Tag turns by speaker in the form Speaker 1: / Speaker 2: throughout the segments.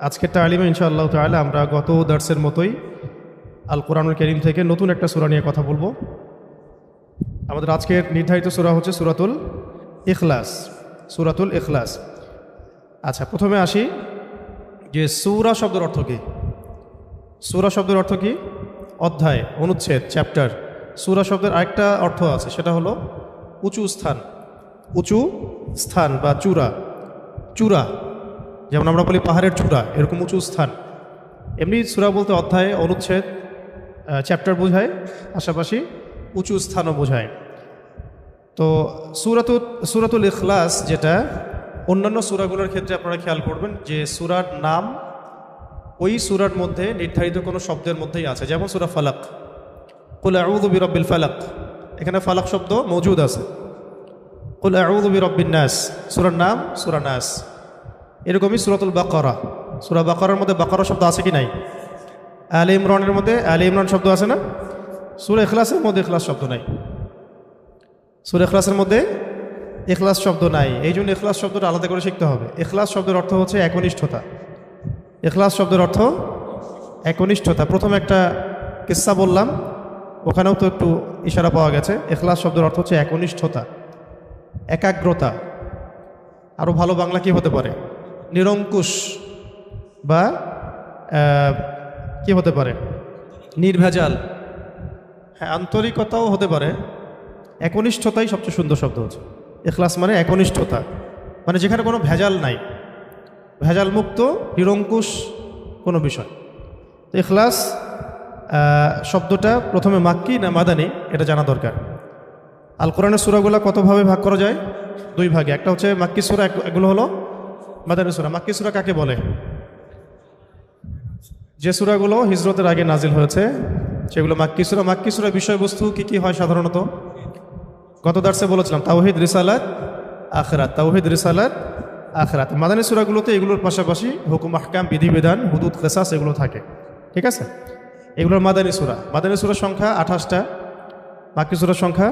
Speaker 1: আজকের তালিমে ইনশাআল্লাহ তাআলা আমরা গত দার্সের মতোই আল কোরআনুল কারীম থেকে নতুন একটা সূরা নিয়ে কথা বলবো। আমাদের আজকের নির্ধারিত সূরা হচ্ছে সূরাতুল ইখলাস। সূরাতুল ইখলাস। আচ্ছা, প্রথমে আসি যে সূরা শব্দের অর্থ কী। সূরা শব্দের অর্থ কী? অধ্যায়, অনুচ্ছেদ, চ্যাপ্টার। সূরা শব্দের আরেকটা অর্থ আছে, সেটা হলো উঁচু স্থান। উঁচু স্থান বা চূড়া। চূড়া যেমন আমরা বলি পাহাড়ের চূড়া, এরকম উঁচু স্থান। এমনি সূরা বলতে অধ্যায়, অনুচ্ছেদ, চ্যাপ্টার বোঝায়, পাশাপাশি উঁচু স্থানও বোঝায়। তো সূরাতুল ইখলাস, যেটা অন্যান্য সূরাগুলোর ক্ষেত্রে আপনারা খেয়াল করবেন যে সূরার নাম ওই সূরার মধ্যে নির্ধারিত কোনো শব্দের মধ্যেই আছে। যেমন সূরা ফালাক, কুল আউযু বিরাব্বিল ফালাক, এখানে ফালাক শব্দ মজুদ আছে। কুল আউযু বিরাব্বিন নাস, সূরার নাম সূরা নাস। এরকমই সূরাতুল বাকারা, সূরা বাকারার মধ্যে বাকারা শব্দ আছে কি নাই? আলে ইমরানের মধ্যে আলে ইমরান শব্দ আছে না? সূরা ইখলাসের মধ্যে ইখলাস শব্দ নাই। সূরা ইখলাসের মধ্যে ইখলাস শব্দ নাই। এই জন্য ইখলাস শব্দটা আলাদা করে শিখতে হবে। ইখলাস শব্দের অর্থ হচ্ছে একনিষ্ঠতা। ইখলাস শব্দের অর্থ একনিষ্ঠতা। প্রথম একটা কিস্সা বললাম, ওখানেও তো একটু ইশারা পাওয়া গেছে। ইখলাস শব্দের অর্থ হচ্ছে একনিষ্ঠতা, একাগ্রতা। আরও ভালো বাংলা কি হতে পারে? নিরঙ্কুশ বা কি হতে পারে? নির্ভেজাল। হ্যাঁ, আন্তরিকতাও হতে পারে। একনিষ্ঠতাই সবচেয়ে সুন্দর শব্দ হচ্ছে। ইখলাস মানে একনিষ্ঠতা, মানে যেখানে কোনো ভেজাল নাই, ভেজাল মুক্ত, নিরঙ্কুশ কোনো বিষয়। তো ইখলাস শব্দটা প্রথমে মাক্কি না মাদানী এটা জানা দরকার। আল কোরআনের সূরাগুলো কতভাবে ভাগ করা যায়? দুই ভাগে। একটা হচ্ছে মাক্কি সূরা, এগুলো হলো মাদানী সূরা। মাক্কি সূরা কাকে বলে? যে সূরাগুলো হিজরতের আগে নাজিল হয়েছে সেগুলো মাক্কি সূরা। মাক্কি সূরার বিষয়বস্তু কি কি হয় সাধারণত? গত দার্সে বলেছিলাম তাওহীদ, রিসালাত, আখিরাত। তাওহীদ, রিসালাত, আখিরাত। মাদানী সূরাগুলোতে এগুলোর পাশাপাশি হুকুম, আহকাম, বিধিবিধান, হুদুদ, কিসাস এগুলো থাকে। ঠিক আছে, এগুলোর মাদানী সূরা। মাদানী সূরার সংখ্যা 28টা, মাক্কি সূরার সংখ্যা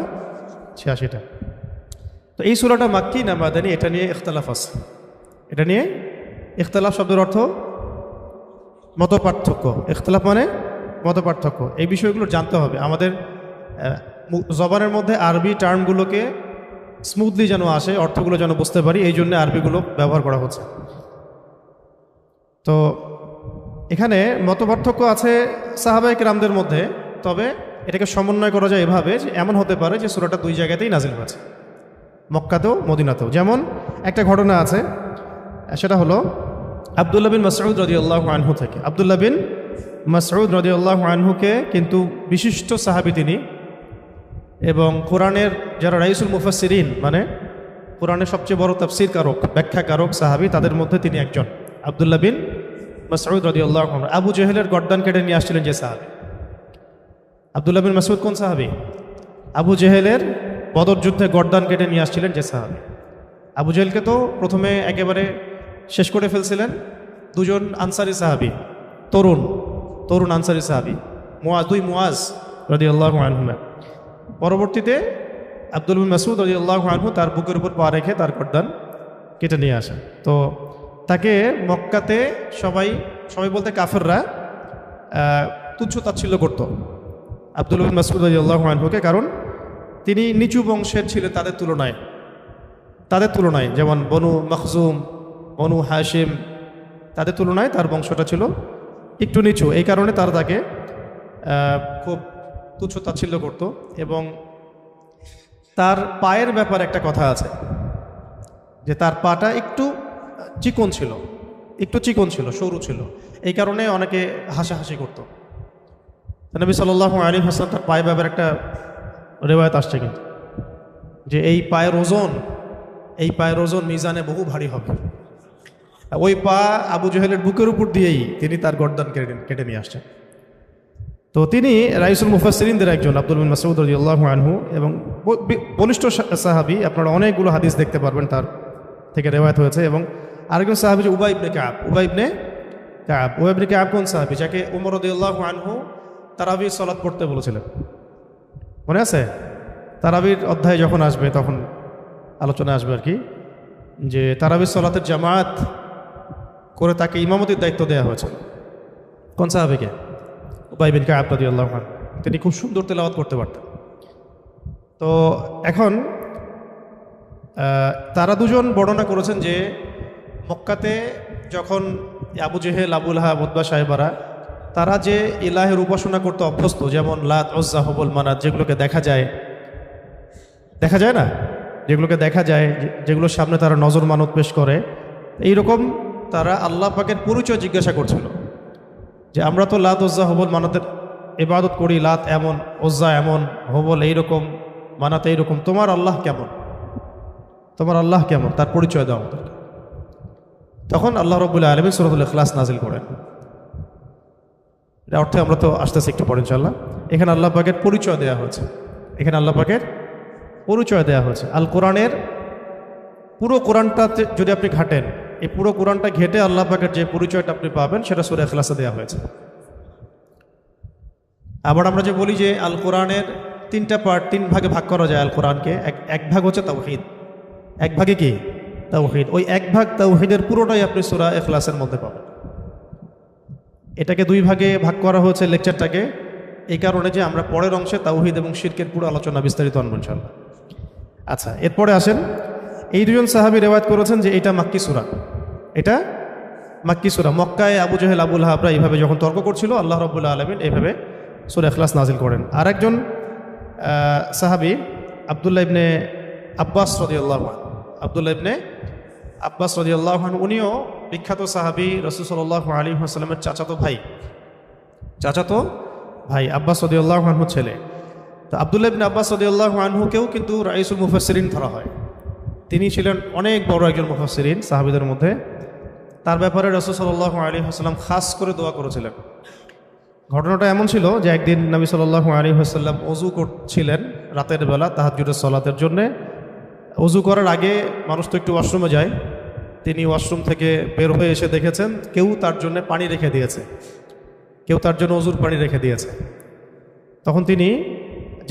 Speaker 1: 86টা। তো এই সূরাটা মাক্কি না মাদানী, এটা নিয়ে ইখতিলাফ আছে। এটা নিয়ে ইখতিলাফ শব্দের অর্থ মত পার্থক্য। ইখতিলাফ মানে মত পার্থক্য। এই বিষয়গুলো জানতে হবে। আমাদের জবানের মধ্যে আরবি টার্মগুলোকে স্মুথলি যেন আসে, অর্থগুলো যেন বুঝতে পারি, এই জন্য আরবিগুলো ব্যবহার করা হচ্ছে। তো এখানে মত পার্থক্য আছে সাহাবায়ে কেরামদের মধ্যে। তবে এটাকে সমন্বয় করা যায় এভাবে যে এমন হতে পারে যে সূরাটা দুই জায়গাতেই নাজিল হয়েছে, মক্কাতেও মদিনাতেও। যেমন একটা ঘটনা আছে, সেটা হলো আব্দুল্লাহ বিন মাসউদ রাদিয়াল্লাহু আনহু থেকে। আব্দুল্লাহ বিন মাসউদ রাদিয়াল্লাহু আনহুকে কিন্তু বিশিষ্ট সাহাবী তিনি, এবং কোরআনের যারা রাইসুল মুফাসসিরিন, মানে কোরআনের সবচেয়ে বড় তাফসীর কারক, ব্যাখ্যাকারক সাহাবী, তাদের মধ্যে তিনি একজন। আব্দুল্লাহ বিন মাসউদ রাদিয়াল্লাহু আনহু। আবু জেহেলের গর্দান কেটে নিয়ে আসছিলেন যে সাহাবী। আব্দুল্লাহ বিন মাসউদ কোন সাহাবী? আবু জেহেলের বদর যুদ্ধে গর্দান কেটে নিয়ে আসছিলেন যে সাহাবী। আবু জেহেলকে তো প্রথমে একেবারে শেষ করে ফেলছিলেন দুজন আনসারি সাহাবী, তরুণ আনসারি সাহাবী, মুআজ রাদিয়াল্লাহু আনহুমা। পরবর্তীতে আব্দুল বিন মাসউদ রাদিয়াল্লাহু আনহু তার বুকের উপর পা রেখে তার গর্দান কেটে নিয়ে আসেন। তো তাকে মক্কাতে সবাই বলতে কাফেররা তুচ্ছ তাচ্ছিল্য করত আব্দুল বিন মাসউদ রাদিয়াল্লাহু আনহুকে, কারণ তিনি নিচু বংশের ছিলেন তাদের তুলনায়। যেমন বনু মখজুম, বনু হাশিম, তাদের তুলনায় তার বংশটা ছিল একটু নিচু। এই কারণে তারা তাকে খুব তুচ্ছ তাচ্ছিল্য করত। এবং তার পায়ের ব্যাপারে একটা কথা আছে যে তার পাটা একটু চিকন ছিল, সরু ছিল। এই কারণে অনেকে হাসাহাসি করত। নবী সাল্লাল্লাহু আলাইহি ওয়াসাল্লাম তার পায়ের ব্যাপারে একটা রিওয়ায়াত আসছে কিন্তু, যে এই পায়ের ওজন মিজানে বহু ভারী হবে। ওই পা আবু জেহেলের বুকের উপর দিয়েই তিনি তার গর্দান কেটে নিয়ে আসছেন। তো তিনি রাইসুল মুফাসসিরিনদের একজন, আব্দুল বিন মাসউদ রাদিয়াল্লাহু আনহু, এবং বলিষ্ঠ সাহাবী। আপনারা অনেকগুলো হাদিস দেখতে পারবেন তার থেকে রিওয়ায়াত হয়েছে। এবং আরেকজন সাহাবী যে উবাই ইবনে কাব কোন সাহাবী? যাকে ওমর রাদিয়াল্লাহু আনহু তারাবির সালাত পড়তে বলেছিলেন, মনে আছে? তারাবির অধ্যায় যখন আসবে তখন আলোচনা আসবে আর কি, যে তারাবির সালাতের জামাত করে তাকে ইমামতির দায়িত্ব দেওয়া হয়েছিল। কোন সাহাবীকে? উবাই বিন কাব রাদিয়াল্লাহু আনহু। তিনি খুব সুন্দর তেলাওয়াত করতে পারতেন। তো এখন তারা দুজন বর্ণনা করেছেন যে মক্কাতে যখন আবু জেহেল, আবু লাহাব, উতবা সাহেবারা তারা যে ইলাহের উপাসনা করতে অভ্যস্ত, যেমন লাত, উজ্জা, হুবল, মানাত, যেগুলোকে দেখা যায় না, যেগুলোকে দেখা যায়, যেগুলোর সামনে তারা নজর মানত পেশ করে, এইরকম তারা আল্লাহ পাকের পরিচয় জিজ্ঞাসা করছিল যে আমরা তো লাত, উজ্জা, হুবল, মানাতের ইবাদত করি, লাত এমন, উজ্জা এমন, হুবল এইরকম, মানাত এইরকম, তোমার আল্লাহ কেমন, তোমার আল্লাহ কেমন, তার পরিচয় দাও আমাদের। তখন আল্লাহ রাব্বুল আলামিন সূরাতুল ইখলাস নাজিল করেন। এটা অর্থে আমরা তো আসতেছি একটু পরে ইনশাআল্লাহ। এখানে আল্লাহ পাকের পরিচয় দেওয়া হয়েছে, এখানে আল্লাহ পাকের পরিচয় দেওয়া হয়েছে। আল কোরআনের পুরো কোরআনটাতে যদি আপনি ঘাটেন, এই পুরো কোরআনটা ঘেটে আল্লাহ পাকের যে পরিচয়টা আপনি পাবেন সেটা সূরা ইখলাসে দেওয়া হয়েছে। আবার আমরা যে বলি যে আল কোরআনের 3টা পার্ট, 3 ভাগে ভাগ করা যায় আল কোরআনকে। এক ভাগ হচ্ছে তাওহীদ, এক ভাগে কি? তাওহীদ। ওই এক ভাগ তাওহীদের পুরোটাই আপনি সূরা ইখলাসের মধ্যে পাবেন। এটাকে 2 ভাগে ভাগ করা হয়েছে লেকচারটাকে, এই কারণে যে আমরা পরের অংশে তাওহীদ এবং শিরকের পুরো আলোচনা বিস্তারিত আনবো ইনশাআল্লাহ। আচ্ছা, এরপরে আসেন, এই দুজন সাহাবী রিওয়ায়াত করেছেন যে এটা মাক্কি সূরা, এটা মাক্কি সূরা। মক্কায় আবু জেহেল, আবু লাহাবরা এইভাবে যখন তর্ক করছিল, আল্লাহ রাব্বুল আলামিন এইভাবে সূরা ইখলাস নাজিল করেন। আরেকজন সাহাবী আব্দুল্লাহ ইবনে আব্বাস রাদিয়াল্লাহু আনহু, আব্দুল্লাহ ইবনে আব্বাস রাদিয়াল্লাহু আনহু, উনিও বিখ্যাত সাহাবী, রাসূল সাল্লাল্লাহু আলাইহি ওয়াসাল্লামের চাচাতো ভাই আব্বাস রাদিয়াল্লাহু আনহু ছেলে। তো আব্দুল্লাহ ইবনে আব্বাস রাদিয়াল্লাহু আনহুকেও কিন্তু রাইসুল মুফাসসিরিন ধরা হয়। তিনি ছিলেন অনেক বড় একজন মুফাসসিরিন সাহাবীদের মধ্যে। তার ব্যাপারে রাসূল সাল্লাল্লাহু আলাইহি ওয়াসাল্লাম খাস করে দোয়া করেছিলেন। ঘটনাটা এমন ছিল যে একদিন নবী সাল্লাল্লাহু আলাইহি ওয়াসাল্লাম ওযু করছিলেন রাতের বেলা তাহাজ্জুদের সালাতের জন্যে। ওযু করার আগে মানুষ তো একটু ওয়াশরুমে যায়, তিনি ওয়াশরুম থেকে বের হয়ে এসে দেখেছেন কেউ তার জন্য পানি রেখে দিয়েছে, কেউ তার জন্য ওযুর পানি রেখে দিয়েছে। তখন তিনি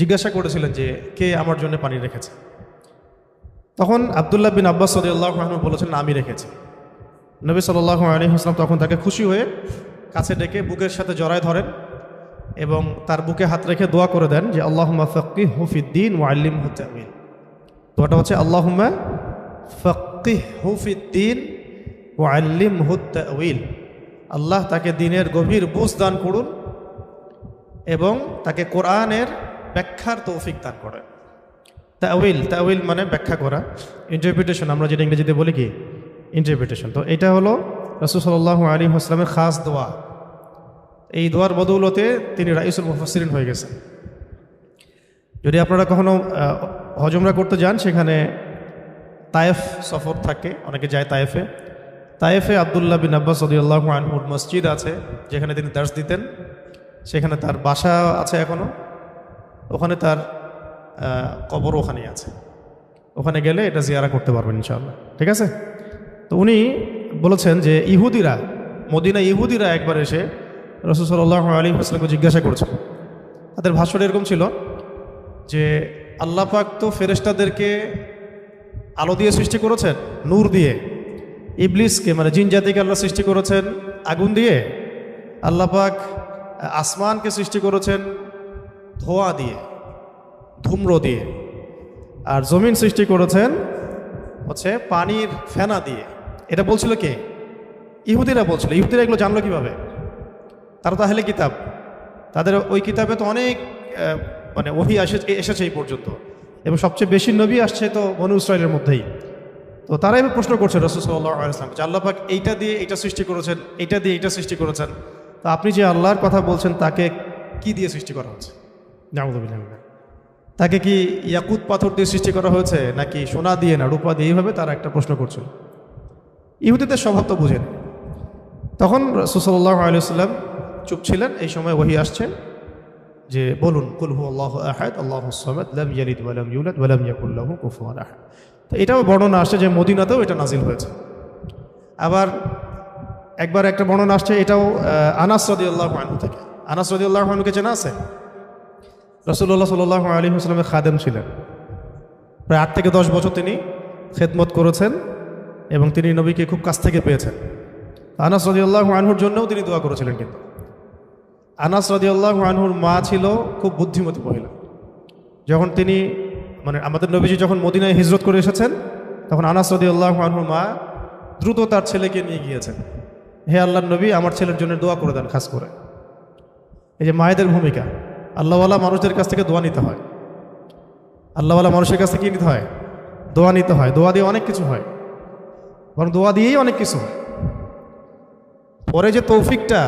Speaker 1: জিজ্ঞাসা করেছিলেন যে কে আমার জন্য পানি রেখেছে। তখন আব্দুল্লাহ বিন আব্বাস রাদিয়াল্লাহু আনহু বলেছেন, আমি রেখেছি। নবী সাল্লাল্লাহু আলাইহি ওয়াসাল্লাম তখন তাকে খুশি হয়ে কাছে ডেকে বুকের সাথে জড়ায় ধরেন এবং তার বুকে হাত রেখে দোয়া করে দেন যে আল্লাহুম্মা ফাক্কিহহু ফিদ্দীন ওয়া আল্লিমহু তা'ওয়ীল। দোয়াটা হচ্ছে আল্লাহুম্মা ফাক্কিহহু ফিদ্দীন ওয়া আল্লিমহু তা'ওয়ীল। আল্লাহ তাকে দ্বীনের গভীর বুঝ দান করুন এবং তাকে কোরআনের ব্যাখ্যার তৌফিক দান করেন। তা'ওয়ীল মানে ব্যাখ্যা করা, ইন্টারপ্রিটেশন, আমরা যেটা ইংরেজিতে বলি কি ইন্টারপ্রিটেশন। তো এটা হলো রাসূল সাল্লাল্লাহু আলাইহি ওয়াসাল্লামের খাস দোয়া। এই দোয়ার বদৌলতে তিনি রাইসুল মুফাসসিরিন হয়ে গেছেন। যদি আপনারা কখনো হজ উমরা করতে যান, সেখানে তায়েফ সফর থাকে, অনেকে যায় তায়েফে। তায়েফে আব্দুল্লাহ বিন আব্বাস রাদিয়াল্লাহু আনহুর মসজিদ আছে, যেখানে তিনি দার্স দিতেন। সেখানে তার বাসা আছে এখনও, ওখানে তার কবর ওখানেই আছে। ওখানে গেলে এটা জিয়ারা করতে পারবেন ইনশাআল্লাহ, ঠিক আছে? তো উনি বলেছেন যে ইহুদিরা একবার এসে রাসূল সাল্লাল্লাহু আলাইহি ওয়াসাল্লামকে জিজ্ঞাসা করেছেন। তাদের ভাষণ এরকম ছিল যে আল্লাহ পাক তো ফেরেশতাদেরকে আলো দিয়ে সৃষ্টি করেছেন, নূর দিয়ে। ইবলিসকে মানে জিন জাতিকে আল্লাহ সৃষ্টি করেছেন আগুন দিয়ে। আল্লাহ পাক আসমানকে সৃষ্টি করেছেন ধোঁয়া দিয়ে, ধূম্র দিয়ে। আর জমিন সৃষ্টি করেছেন হচ্ছে পানির ফেনা দিয়ে। এটা বলছিল কে? ইহুদিরা বলছিল। ইহুদিরা এগুলো জানলো কিভাবে? তারা তো আহলে কিতাব, তাদের ওই কিতাবে তো অনেক মানে ওহী এসেছে এই পর্যন্ত, এবং সবচেয়ে বেশি নবী আসছে তো বনু ইসরাইলের মধ্যেই। তো তারাই প্রশ্ন করছে রাসূল সাল্লাল্লাহু আলাইহি ওয়াসাল্লাম যে আল্লাহ পাক এইটা দিয়ে এইটা সৃষ্টি করেছেন, এইটা দিয়ে এইটা সৃষ্টি করেছেন, তো আপনি যে আল্লাহর কথা বলছেন তাকে কি দিয়ে সৃষ্টি করা হচ্ছে? নাউযুবিল্লাহ। তাকে কি ইয়াকুত পাথর দিয়ে সৃষ্টি করা হয়েছে নাকি সোনা দিয়ে না রূপা দিয়ে? এইভাবে তারা একটা প্রশ্ন করছিল। ইহুদিদের স্বভাব তো বুঝেন। তখন রাসূল সাল্লাল্লাহু আলাইহি ওয়াসাল্লাম চুপ ছিলেন। এই সময় ওহী আসছে যে বলুন, কুল হুয়াল্লাহু আহাদ আল্লাহুস সামাদ লাম ইয়ালিদ ওয়া লাম ইউলাদ ওয়া লাম ইয়াকুল লাহু কুফুয়ান আহাদ। তো এটাও বর্ণনা আসছে যে মদিনাতেও এটা নাজিল হয়েছে। আবার একবার একটা বর্ণনা আসছে, এটাও আনাস রাদিয়াল্লাহু আনহু থেকে। আনাস রাদিয়াল্লাহু আনহুকে চেনা আছে? রাসূলুল্লাহ সাল্লাল্লাহু আলাইহি ওয়াসাল্লামের খাদেম ছিলেন। প্রায় 8 থেকে 10 বছর তিনি খেদমত করেছেন এবং তিনি নবীকে খুব কাছ থেকে পেয়েছেন। আনাস রাদিয়াল্লাহু আনহুর জন্যও তিনি দোয়া করেছিলেন। কিন্তু আনাস রাদিয়াল্লাহু আনহুর মা ছিল খুব বুদ্ধিমতী মহিলা। যখন তিনি আমাদের নবীজি যখন মদিনায় হিজরত করে এসেছেন, তখন আনাস রাদিয়াল্লাহু আনহুর মা দ্রুত তার ছেলেকে নিয়ে গিয়েছেন, হে আল্লাহর নবী, আমার ছেলের জন্য দোয়া করে দেন। খাস করে এই যে মায়েদের ভূমিকা, আল্লাহওয়ালা মানুষদের কাছ থেকে দোয়া নিতে হয়। আল্লাহওয়ালা মানুষের কাছ থেকে কী নিতে হয়? দোয়া নিতে হয়। দোয়া দিয়ে অনেক কিছু হয়, বরং দোয়া দিয়েই অনেক কিছু হয়। পরে যে তৌফিকটা,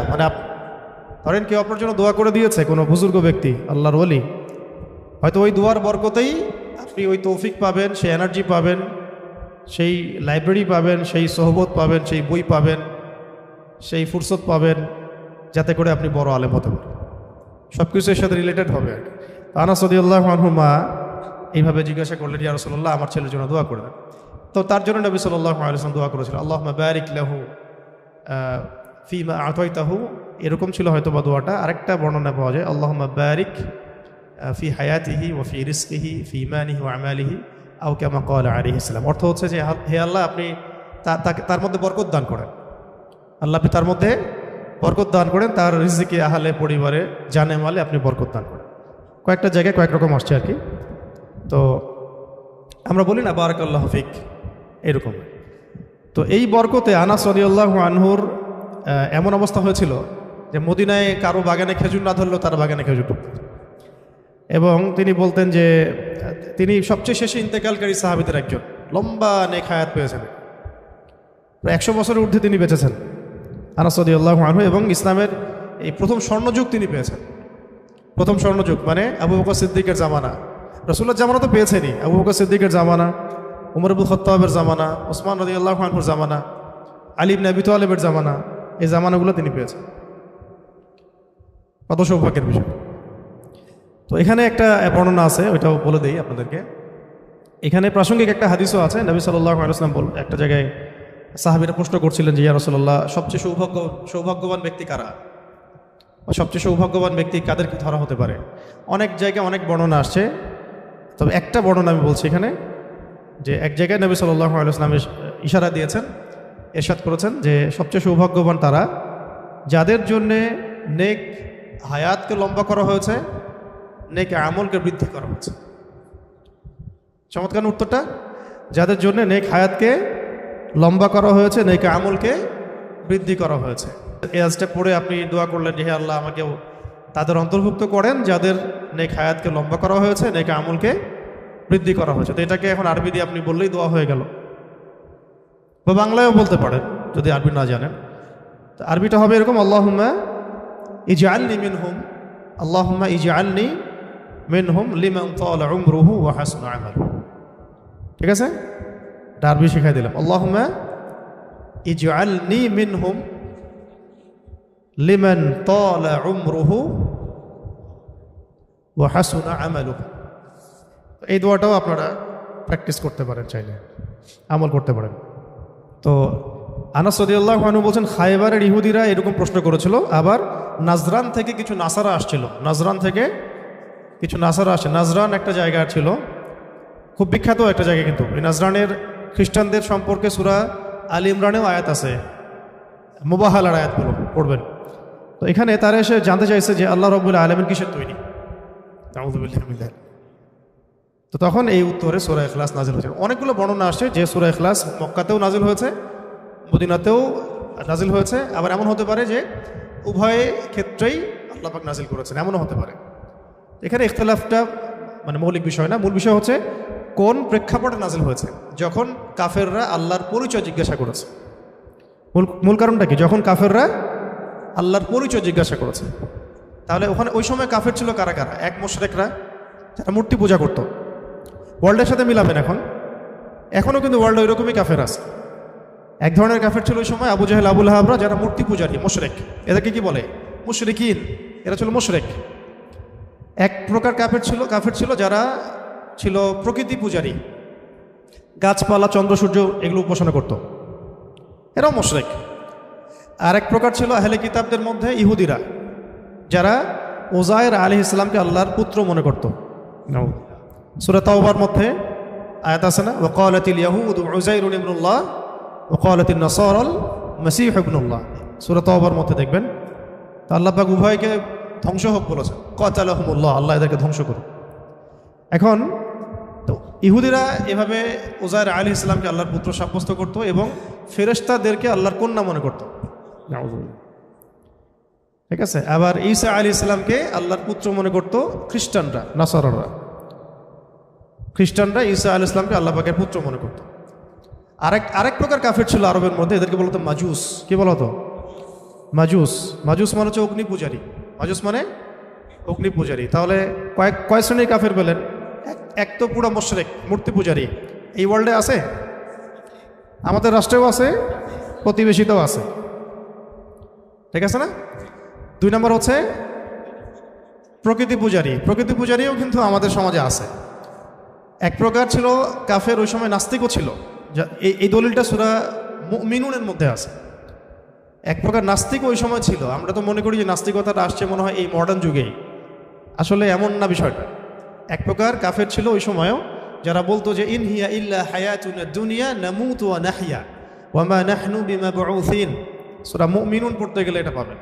Speaker 1: ধরেন কেউ আপনার জন্য দোয়া করে দিয়েছে, কোনো বুজুর্গ ব্যক্তি, আল্লাহর ওলি, হয়তো ওই দোয়ার বরকতেই আপনি ওই তৌফিক পাবেন, সেই এনার্জি পাবেন, সেই লাইব্রেরি পাবেন, সেই সোহবত পাবেন, সেই বই পাবেন, সেই ফুরসত পাবেন, যাতে করে আপনি বড় আলেম হতে পারেন। সব কিছুর সাথে রিলেটেড হবে আর কি। আনাস রাদিয়াল্লাহু আনহু মা এইভাবে জিজ্ঞাসা করলেন, ইয়া রাসূলুল্লাহ, আমার ছেলের জন্য দোয়া করে দেন। তো তার জন্য নবী সাল্লাল্লাহু আলাইহি ওয়াসাল্লাম দোয়া করেছিলেন, আল্লাহুম্মা বারিক লাহু ফিমা আতাইতাহু। এরকম ছিল হয়তো বা দোয়াটা। আরেকটা বর্ণনা পাওয়া যায়, আল্লাহুম্মা বারিক ফি হায়াতিহি ওয়া ফি রিজকিহি ফি ইমানিহি ওয়া আমালিহি আও কামা ক্বালা আলাইহিস সালাম। অর্থ হচ্ছে যে, হে আল্লাহ, আপনি তার মধ্যে বরকত দান করেন। আল্লাহ আপনি তার মধ্যে বরকত দান করেন, তার রিজিকে, আহলে, পরিবারে, জানে মালে আপনি বরকত দান করেন। কয়েকটা জায়গায় কয়েক রকম আসছে আর কি। তো আমরা বলি না বারাকাল্লাহু ফিক, এরকম। তো এই বরকতে আনাস রাদিয়াল্লাহু আনহুর এমন অবস্থা হয়েছিল যে মদিনায় কারো বাগানে খেজুর না ধরলেও তার বাগানে খেজুর ঢুকত। এবং তিনি বলতেন যে তিনি সবচেয়ে শেষে ইন্তেকালকারী সাহাবীদের একজন, লম্বা নেক হায়াত পেয়েছেন, প্রায় 100 বছরের ঊর্ধ্বে তিনি বেঁচেছেন আনাস রাদিয়াল্লাহু আনহু। এবং ইসলামের এই প্রথম স্বর্ণযুগ তিনি পেয়েছেন। প্রথম স্বর্ণযুগ মানে আবু বকর সিদ্দিকের জামানা, রাসূলের জামানা তো পেয়েছেনই, আবু বকর সিদ্দিকের জামানা, উমর ইবনে খাত্তাবের জামানা, ওসমান রাদিয়াল্লাহু আনহুর জামানা, আলী ইবনে আবি তালেবের জামানা, এই জামানাগুলো তিনি পেয়েছেন। কত সৌভাগ্যের বিষয়। তো এখানে একটা বর্ণনা আছে, ওইটাও বলে দেই আপনাদেরকে। এখানে প্রাসঙ্গিক একটা হাদিসও আছে। নবী সাল্লাল্লাহু আলাইহি ওয়াসাল্লাম একটা জায়গায় সাহাবীরা প্রশ্ন করছিলেন যে, ইয়া রাসূলুল্লাহ, সবচেয়ে সৌভাগ্যবান ব্যক্তি কারা, বা সবচেয়ে সৌভাগ্যবান ব্যক্তি কাদেরকে ধরা হতে পারে? অনেক জায়গায় অনেক বর্ণনা আসছে, তবে একটা বর্ণনা আমি বলছি এখানে, যে এক জায়গায় নবী সাল্লাল্লাহু আলাইহি ওয়াসাল্লাম ইশারা দিয়েছেন, ইরশাদ করেছেন যে সবচেয়ে সৌভাগ্যবান তারা যাদের জন্যে নেক হায়াতকে লম্বা করা হয়েছে, নেক আমলকে বৃদ্ধি করা হয়েছে। চমৎকার উত্তরটা, যাদের জন্য নেক হায়াতকে লম্বা করা হয়েছে, নেক আমলকে বৃদ্ধি করা হয়েছে। এই আজটা পড়ে আপনি দোয়া করলেন যে, হে আল্লাহ, আমাকেও তাদের অন্তর্ভুক্ত করেন যাদের নেক হায়াতকে লম্বা করা হয়েছে, নেক আমলকে বৃদ্ধি করা হয়েছে। তো এটাকে এখন আরবি দিয়ে আপনি বললেই দোয়া হয়ে গেল, বা বাংলায়ও বলতে পারেন যদি আরবি না জানেন। তো আরবিটা হবে এরকম, আল্লাহুম্মা ইজআলনি মিনহুম, আল্লাহুম্মা ইজআলনি মিনহুম লিমান তালা উমরুহু ওয়া হাসুনা আমালুহু। ঠিক আছে, এটা আরবি শিখাই দিলাম, আল্লাহুম্মা ইজআলনি মিনহুম লিমান তালা উমরুহু ওয়া হাসুনা আমালুহু। এই দোয়াটাও আপনারা প্র্যাকটিস করতে পারেন, চাইলে আমল করতে পারেন। তো আনাস রাদিয়াল্লাহু আনহু বলছেন, খায়বারের ইহুদিরা এরকম প্রশ্ন করেছিল। আবার নাজরান থেকে কিছু নাসারা আসছিল, নাজরান থেকে কিছু নাসারা আসে। নাজরান একটা জায়গা ছিল, খুব বিখ্যাত একটা জায়গা। কিন্তু এই নাজরানের খ্রিস্টানদের সম্পর্কে সূরা আল ইমরানেও আয়াত আছে, মুবাহালার আয়াতগুলো পড়বেন। তো এখানে তারা এসে জানতে চাইছে যে আল্লাহ রাব্বুল আলামিন কিসের তৈরি। আউযু বিল্লাহি মিনাশ শাইতানির রাজিম। তো তখন এই উত্তরে সূরা ইখলাস নাজিল হয়েছে। অনেকগুলো বর্ণনা আসছে যে সূরা ইখলাস মক্কাতেও নাজিল হয়েছে, মদিনাতেও নাজিল হয়েছে। আবার এমন হতে পারে যে উভয় ক্ষেত্রেই আল্লাহ পাক নাজিল করেছেন, এমনও হতে পারে। এখানে ইখতিলাফটা মৌলিক বিষয় না, মূল বিষয় হচ্ছে কোন প্রেক্ষাপটে নাজিল হয়েছে। যখন কাফেররা আল্লাহর পরিচয় জিজ্ঞাসা করেছে, মূল কারণটা কি? যখন কাফেররা আল্লাহর পরিচয় জিজ্ঞাসা করেছে, তাহলে ওখানে ওই সময় কাফের ছিল কারা কারা? এক, মুশরিকরা যারা মূর্তি পূজা করত। ওয়ার্ল্ডের সাথে মিলাবেন, এখনও কিন্তু ওয়ার্ল্ডে ওইরকমই কাফের আছে। এক ধরনের কাফের ছিল ওই সময় আবু জাহেল, আবু লাহাবরা, যারা মূর্তি পূজারী, মুশরিক। এদেরকে কি বলে? মুশরিকিন। এরা ছিল মুশরিক। এক প্রকার কাফের ছিল যারা ছিল প্রকৃতি পূজারী, গাছপালা, চন্দ্র সূর্য এগুলো উপাসনা করত, এরাও মুশরিক। আর এক প্রকার ছিল আহলে কিতাবদের মধ্যে ইহুদিরা, যারা উযায়ের আলাইহিস সালামকে আল্লাহর পুত্র মনে করত। সূরা তাওবার মধ্যে আয়াত আছে না, ওয়াকালাতিল ইয়াহুদু উযাইরুন ইবনুল্লাহ ওয়াকালাতিন নাসারাল মাসীহ ইবনুল্লাহ, সূরা তাওবার মধ্যে দেখবেন। তো আল্লাহ পাক উভয়কে ধ্বংস হোক বলেছেন, কাতালাহুমুল্লাহ, আল্লাহ এদেরকে ধ্বংস করুন। এখন তো ইহুদিরা এভাবে উজাইর আলাইহিস সালামকে আল্লাহর পুত্র সাব্যস্ত করত এবং ফেরেশতাদেরকে আল্লাহর কন্যা মনে করত। ঠিক আছে। আবার ঈসা আলাইহিস সালামকে আল্লাহর পুত্র মনে করত খ্রিস্টানরা, নাসারারা। খ্রিস্টানরা ঈসা আলাইহিস সালামকে আল্লাহ পাকের পুত্র মনে করত। আরেক প্রকার কাফের ছিল আরবের মধ্যে, এদেরকে বলতো মাজুস। কি বলতো? মাজুস। মাজুস মানে হচ্ছে অগ্নি পূজারী। মাজুস মানে অগ্নি পূজারী। তাহলে কয় শ্রেণীর কাফের বলেন? এক তো পুরো মুশরিক, মূর্তি পূজারী। এই ওয়ার্ল্ডে আছে, আমাদের রাষ্ট্রেও আছে, প্রতিবেশীতেও আছে। ঠিক আছে না? 2 নম্বর হচ্ছে প্রকৃতি পূজারী। প্রকৃতি পূজারীও কিন্তু আমাদের সমাজে আছে। এক প্রকার ছিল কাফের, ওই সময় নাস্তিকও ছিল। এই দলিলটা সূরা মুমিনুনের মধ্যে আছে। এক প্রকার নাস্তিক ওই সময় ছিল। আমরা তো মনে করি যে নাস্তিকতাটা আসছে মনে হয় এই মডার্ন যুগেই। আসলে এমন না বিষয়টা। এক প্রকার কাফের ছিল ওই সময়ও, যারা বলতো যে ইন হিয়া ইল্লা হায়াতুনা দুনিয়া নামুতু ওয়া নাহইয়া ওয়া মা নাহনু বিমাবউসিন। সূরা মুমিনুন পড়তে গেলে এটা পাবেন।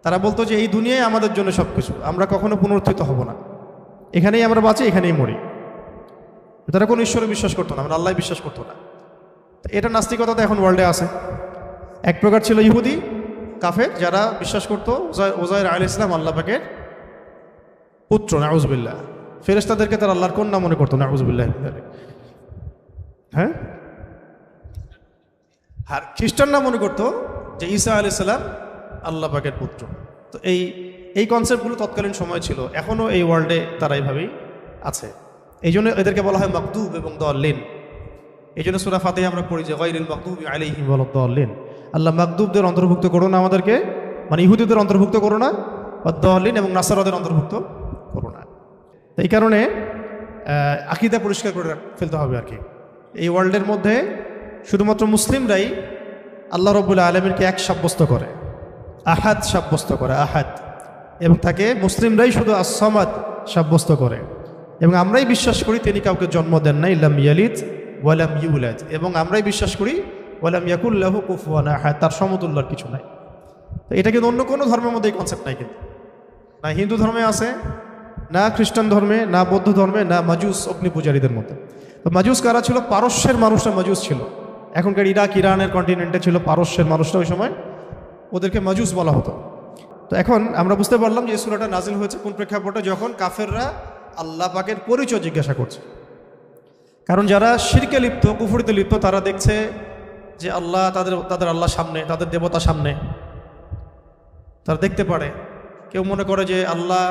Speaker 1: তারা বলতো যে এই দুনিয়ায় আমাদের জন্য সব কিছু, আমরা কখনো পুনরুত্থিত হব না, এখানেই আমরা বাঁচি, এখানেই মরি। তারা কোনো ঈশ্বরে বিশ্বাস করতো না, আমরা আল্লাহ বিশ্বাস করতো না। এটা নাস্তিকতা তো এখন ওয়ার্ল্ডে আছে। এক প্রকার ছিল ইহুদি কাফের, যারা বিশ্বাস করতো উজাইর আলাইহিস সালাম আল্লাহ পাকের পুত্র, নাউজুবিল্লাহ। ফেরেশতাদেরকে তারা আল্লাহর কন্যা মনে করতো, নাউজুবিল্লাহ। হ্যাঁ, আর খ্রিস্টানরা মনে করতো যে ঈসা আলাইহিস সালাম আল্লাহ পাকের পুত্র। তো এই কনসেপ্টগুলো তৎকালীন সময় ছিল, এখনও এই ওয়ার্ল্ডে তারা এইভাবেই আছে। এই জন্য এদেরকে বলা হয় মাগদুব এবং দাল্লিন। এই জন্য সূরা ফাতিহা আমরা পড়ি যে গায়রিল মাগদুবি আলাইহিম ওয়ালাদ-দাল্লিন। আল্লাহ মাগদুবদের অন্তর্ভুক্ত করো না আমাদেরকে, মানে ইহুদিদের অন্তর্ভুক্ত করো না, ওয়াদ-দাল্লিন এবং নাসারাদের অন্তর্ভুক্ত করো না। তো এই কারণে আকীদা পরিষ্কার করে ফেলতে হবে আর কি। এই ওয়ার্ল্ডের মধ্যে শুধুমাত্র মুসলিমরাই আল্লাহ রাব্বুল আলামিনকে এক সাব্যস্ত করে, আহাদ সাব্যস্ত করে, আহাদ। এবং তাকে মুসলিমরাই শুধু আস-সামাদ সাব্যস্ত করে। এবং আমরাই বিশ্বাস করি তিনি কাউকে জন্ম দেন নাই, লাম ইয়ালিদ ওয়ালাম ইউলাদ। এবং আমরাই বিশ্বাস করি ওয়ালাম ইয়াকুল লাহু কুফুয়ান আহাদ, তার সমতুল্যর কিছু নাই। তো এটা কিন্তু অন্য কোনো ধর্মের মধ্যে এই কনসেপ্ট নাই, কিন্তু না হিন্দু ধর্মে আছে, না খ্রিস্টান ধর্মে, না বৌদ্ধ ধর্মে, না মাজুস অগ্নি পূজারীদের মধ্যে। তো মাজুস কারা ছিল? পারস্যের মানুষরা মাজুস ছিল। এখনকার ইরাক ইরানের কন্টিনেন্টে ছিল পারস্যের মানুষরা, ওই সময় ওদেরকে মাজুস বলা হতো। তো এখন আমরা বুঝতে পারলাম যে এই সূরাটা নাজিল হয়েছে কোন প্রেক্ষাপটে, যখন কাফেররা আল্লাহ পাকের পরিচয় জিজ্ঞাসা করছে। কারণ যারা শিরকে লিপ্ত, কুফরিতে লিপ্ত, তারা দেখছে যে আল্লাহ তাদের আল্লাহ সামনে, তাদের দেবতা সামনে, তারা দেখতে পারে। কেউ মনে করে যে আল্লাহ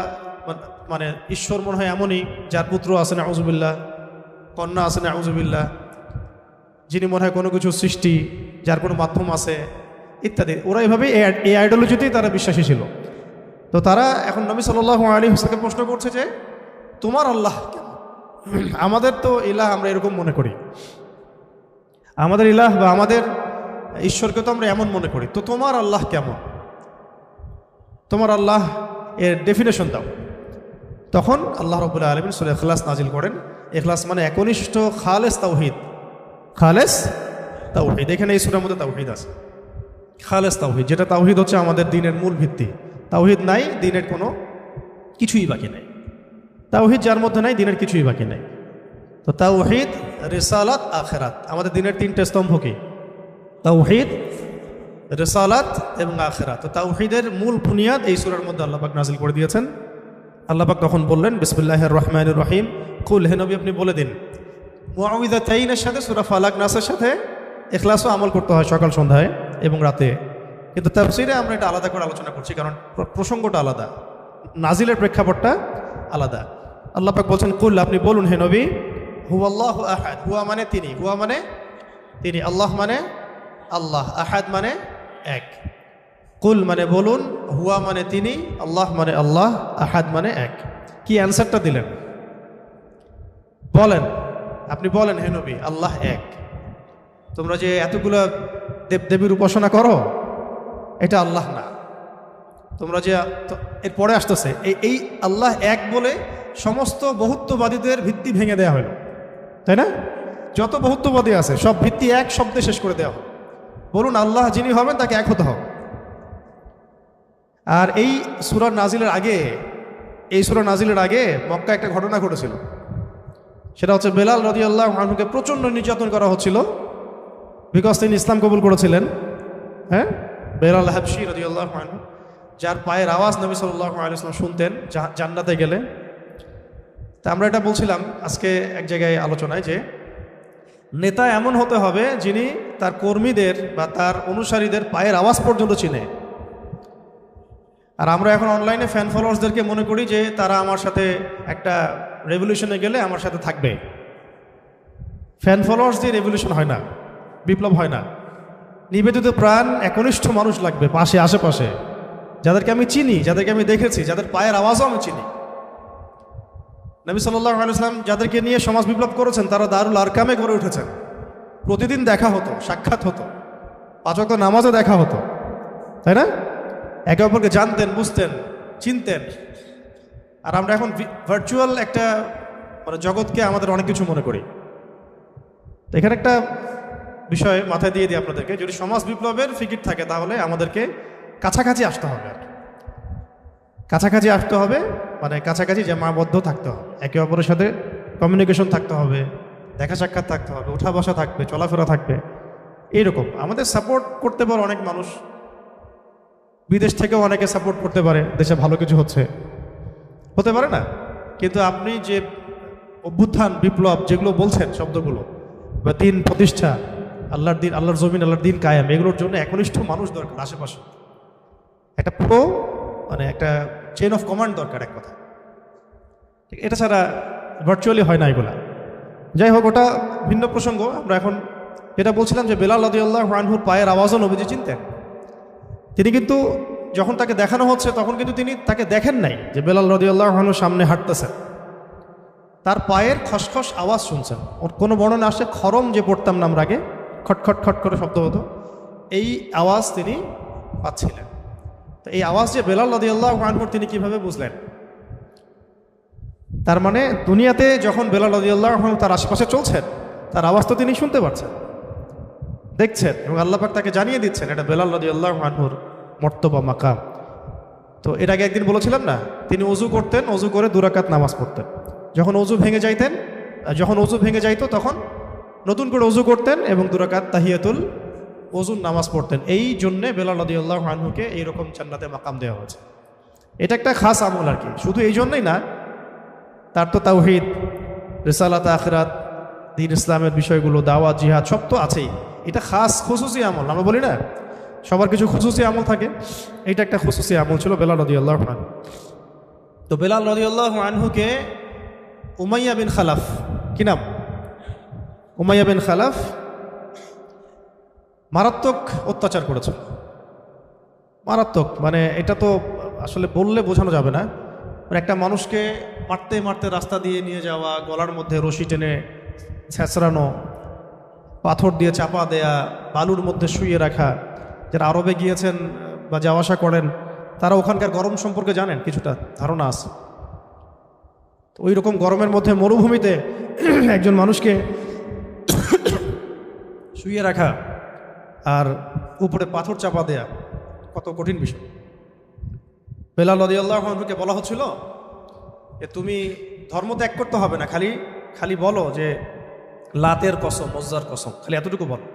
Speaker 1: মানে ঈশ্বর মনে হয় এমনই যার পুত্র আছে নাউজুবিল্লাহ, কন্যা আছে নাউজুবিল্লাহ, যিনি মনে হয় কোনো কিছু সৃষ্টি, যার কোনো মাধ্যম আছে ইত্যাদি। ওরা এভাবে এই আইডিওলজিতেই তারা বিশ্বাসী ছিল। তো তারা এখন নবী সাল্লাল্লাহু আলাইহি ওয়াসাল্লামকে প্রশ্ন করছে যে তোমার আল্লাহ কেমন? আমাদের তো ইলাহ আমরা এরকম মনে করি, আমাদের ইলাহ বা আমাদের ঈশ্বরকে তো আমরা এমন মনে করি, তো তোমার আল্লাহ কেমন? তোমার আল্লাহ এর ডেফিনেশন দাও। তখন আল্লাহ রাব্বুল আলামিন সূরা ইখলাস নাজিল করেন। ইখলাস মানে একনিষ্ঠ খালেস তাওহীদ, খালেস তাওহীদ। এখানে এই সূরার মধ্যে তাওহীদ আছে, খালেস তাওহীদ, যেটা তাওহীদ হচ্ছে আমাদের দ্বীনের মূল ভিত্তি। তাওহীদ নাই, দ্বীনের কোনো কিছুই বাকি নাই। তাওহীদ যার মধ্যে নাই, দ্বীনের কিছুই বাকি নাই। তো তাওহীদ, রিসালাত, আখিরাত, আমাদের দ্বীনের 3টে স্তম্ভ কি? তাওহীদ, রিসালাত এবং আখিরাত। তো তাওহীদের মূল বুনিয়াদ এই সূরার মধ্যে আল্লাহ পাক নাজিল করে দিয়েছেন। আল্লাহ পাক তখন বললেন বিসমিল্লাহির রহমানির রহিম, কুল, হে নবী আপনি বলে দিন। মুআউযিযাতাইনের সাথে সূরা ফালাক নাসের সাথে ইখলাসও আমল করতে হয় সকাল সন্ধ্যায় এবং রাতে। কিন্তু তাফসীরে আমরা এটা আলাদা করে আলোচনা করছি, কারণ প্রসঙ্গটা আলাদা, নাজিলের প্রেক্ষাপটটা আলাদা। আল্লাহ পাক বলছেন কুল, আপনি বলুন হে নবী, হুয়াল্লাহু আহাদ। হুয়া মানে তিনি, হুয়া মানে তিনি, আল্লাহ মানে আল্লাহ, আহাদ মানে এক। কুল মানে বলুন, হুয়া মানে তিনি, আল্লাহ মানে আল্লাহ, আহাদ মানে এক। কি অ্যান্সারটা দিলেন? বলেন, আপনি বলেন হে নবী, আল্লাহ এক। তোমরা যে এতগুলো দেবদেবীর উপাসনা করো, এটা আল্লাহ না। তোমরা যে এরপরে আসতেছে এই আল্লাহ এক বলে সমস্ত বহুত্ববাদীদের ভিত্তি ভেঙে দেওয়া হলো, তাই না? যত বহুত্ববাদী আছে সব ভিত্তি এক শব্দে শেষ করে দেওয়া হলো। বলুন আল্লাহ যিনি হবেন তাকে এক হতে হবে। আর এই সূরা নাজিলের আগে মক্কা একটা ঘটনা ঘটেছিল। সেটা হচ্ছে বেলাল রাদিয়াল্লাহু আনহুকে প্রচণ্ড নির্যাতন করা হচ্ছিল, বিকজ তিনি ইসলাম কবুল করেছিলেন। হ্যাঁ, বেলাল হাবশী রাদিয়াল্লাহু আনহু, যার পায়ের আওয়াজ নবী সাল্লাল্লাহু আলাইহি ওয়াসাল্লাম শুনতেন জান্নাতে গেলে। তা আমরা এটা বলছিলাম আজকে এক জায়গায় আলোচনায়, যে নেতা এমন হতে হবে যিনি তার কর্মীদের বা তার অনুসারীদের পায়ের আওয়াজ পর্যন্ত চিনে। আর আমরা এখন অনলাইনে ফ্যান ফলোয়ার্সদেরকে মনে করি যে তারা আমার সাথে একটা রেভলিউশনে গেলে আমার সাথে থাকবে। ফ্যান ফলোয়ার্স দিয়ে রেভলিউশন হয় না, বিপ্লব হয় না। নিবেদিত প্রাণ একনিষ্ঠ মানুষ লাগবে পাশে, আশেপাশে, যাদেরকে আমি চিনি, যাদেরকে আমি দেখেছি, যাদের পায়ের আওয়াজও আমি চিনি। নবী সাল্লাল্লাহু আলাইহি ওয়াসাল্লাম যাদেরকে নিয়ে সমাজ বিপ্লব করেছেন তারা দারুল আরকামে গড়ে উঠেছেন। প্রতিদিন দেখা হতো, সাক্ষাৎ হতো, 5 ওয়াক্ত নামাজও দেখা হতো, তাই না? একে অপরকে জানতেন, বুঝতেন, চিনতেন। আর আমরা এখন ভার্চুয়াল একটা জগৎকে আমাদের অনেক কিছু মনে করি। তো এখানে একটা বিষয় মাথায় দিয়ে দিই আপনাদেরকে, যদি সমাজ বিপ্লবের ফিকির থাকে তাহলে আমাদেরকে কাছাকাছি আসতে হবে। আর কাছাকাছি আসতে হবে মানে কাছাকাছি জামাবদ্ধ থাকতে হবে, একে অপরের সাথে কমিউনিকেশন থাকতে হবে, দেখা সাক্ষাৎ থাকতে হবে, ওঠা বসা থাকবে, চলাফেরা থাকবে। এইরকম আমাদের সাপোর্ট করতে পারে অনেক মানুষ, বিদেশ থেকেও অনেকে সাপোর্ট করতে পারে, দেশে ভালো কিছু হতে পারে না। কিন্তু আপনি যে অভ্যুত্থান, বিপ্লব যেগুলো বলছেন শব্দগুলো, বা দিন প্রতিষ্ঠা, আল্লাহর দিন, আল্লাহর জমিন, আল্লাহর দিন কায়েম, এগুলোর জন্য একনিষ্ঠ মানুষ দরকার আশেপাশে। একটা পুরো একটা চেইন অফ কমান্ড দরকার, এক কথা। এটা ছাড়া ভার্চুয়ালি হয় না এগুলা। যাই হোক, ওটা ভিন্ন প্রসঙ্গ। আমরা এখন যেটা বলছিলাম যে বেলাল রাদিয়াল্লাহু আনহুর পায়ের আওয়াজও নবীজি চিনতেন। তিনি কিন্তু যখন তাকে দেখানো হচ্ছে তখন কিন্তু তিনি তাকে দেখেন নাই যে বেলাল রাদিয়াল্লাহু আনহু সামনে হাঁটতেছেন, তার পায়ের খসখস আওয়াজ শুনছেন। ওর কোনো বর্ণনা আসে খরম যে পড়তাম না আমরা আগে, খটখট খট করে শব্দ হতো, এই আওয়াজ তিনি পাচ্ছিলেন। তো এই আওয়াজ যে বেলাল রাদিয়াল্লাহু আনহুর, তিনি কিভাবে বুঝলেন? তার মানে দুনিয়াতে যখন বেলাল রাদিয়াল্লাহু আনহু তার আশেপাশে চলছেন, তার আওয়াজ তো তিনি শুনতে পারছেন, দেখছেন, এবং আল্লাহ পাক তাকে জানিয়ে দিচ্ছেন এটা বেলাল রাদিয়াল্লাহু আনহুর মর্তবা, মাকাম। তো এর আগে একদিন বলেছিলাম না, তিনি অজু করতেন, অজু করে 2 রাকাত নামাজ পড়তেন। যখন অজু ভেঙে যাইতো তখন নতুন করে অজু করতেন এবং 2 রাকাত তাহিয়াতুল ওযুর নামাজ পড়তেন। এই জন্যে বেলাল রাদিয়াল্লাহু আনহুকে এইরকম জান্নাতে মাকাম দেওয়া হয়েছে। এটা একটা খাস আমল আর কি। শুধু এই জন্যই না, তার তো তাওহীদ, রিসালাত, আখিরাত, দ্বীন ইসলামের বিষয়গুলো, দাওয়াত, জিহাদ সব তো আছেই। এটা খাস খুসুসি আমল। আমরা বলি না সবার কিছু খুসুসি আমল থাকে, এইটা একটা খুসুসি আমল ছিল বেলাল রাদিয়াল্লাহু আনহু। তো বেলাল রাদিয়াল্লাহু আনহুকে উমাইয়া বিন খালাফ, কি নাম? উমাইয়া বিন খালাফ মারাত্মক অত্যাচার করেছিল। মারাত্মক মানে এটা তো আসলে বললে বোঝানো যাবে না। একটা মানুষকে মারতে মারতে রাস্তা দিয়ে নিয়ে যাওয়া, গলার মধ্যে রশি টেনে ছেঁচড়ানো, পাথর দিয়ে চাপা দেয়া, বালুর মধ্যে শুইয়ে রাখা। যারা আরবে গিয়েছেন বা যাওয়া আসা করেন তারা ওখানকার গরম সম্পর্কে জানেন, কিছুটা ধারণা আছে। তো ওই রকম গরমের মধ্যে মরুভূমিতে একজন মানুষকে শুইয়ে রাখা আর উপরে পাথর চাপা দেয়া কত কঠিন বিষয়। বেলাল রাদিয়াল্লাহু আনহুকে বলা হচ্ছিল যে তুমি ধর্ম ত্যাগ করতে হবে না, খালি বলো যে লাতের কসম, উজ্জার কসম, খালি এতটুকু বলো।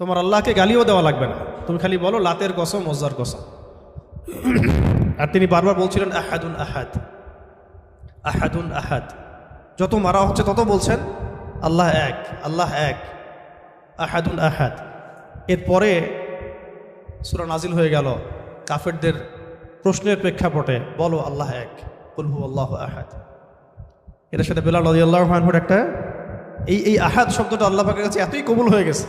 Speaker 1: তোমার আল্লাহকে গালিও দেওয়া লাগবে না, তুমি খালি বলো লাতের কসম, উজ্জার কসম। আর তিনি বারবার বলছিলেন আহাদুন আহাদ, আহাদুন আহাদ। যত মারা হচ্ছে তত বলছেন আল্লাহ এক, আল্লাহ এক, আহাদুন আহাদ। এরপরে সূরা নাজিল হয়ে গেল কাফেরদের প্রশ্নের প্রেক্ষাপটে, বলো আল্লাহ এক, কুল হু আল্লাহু আহাদ। এটার সাথে বেলাল রাদিয়াল্লাহু আনহুর একটা এই আহাদ শব্দটা আল্লাহ পাকের কাছে এতই কবুল হয়ে গেছে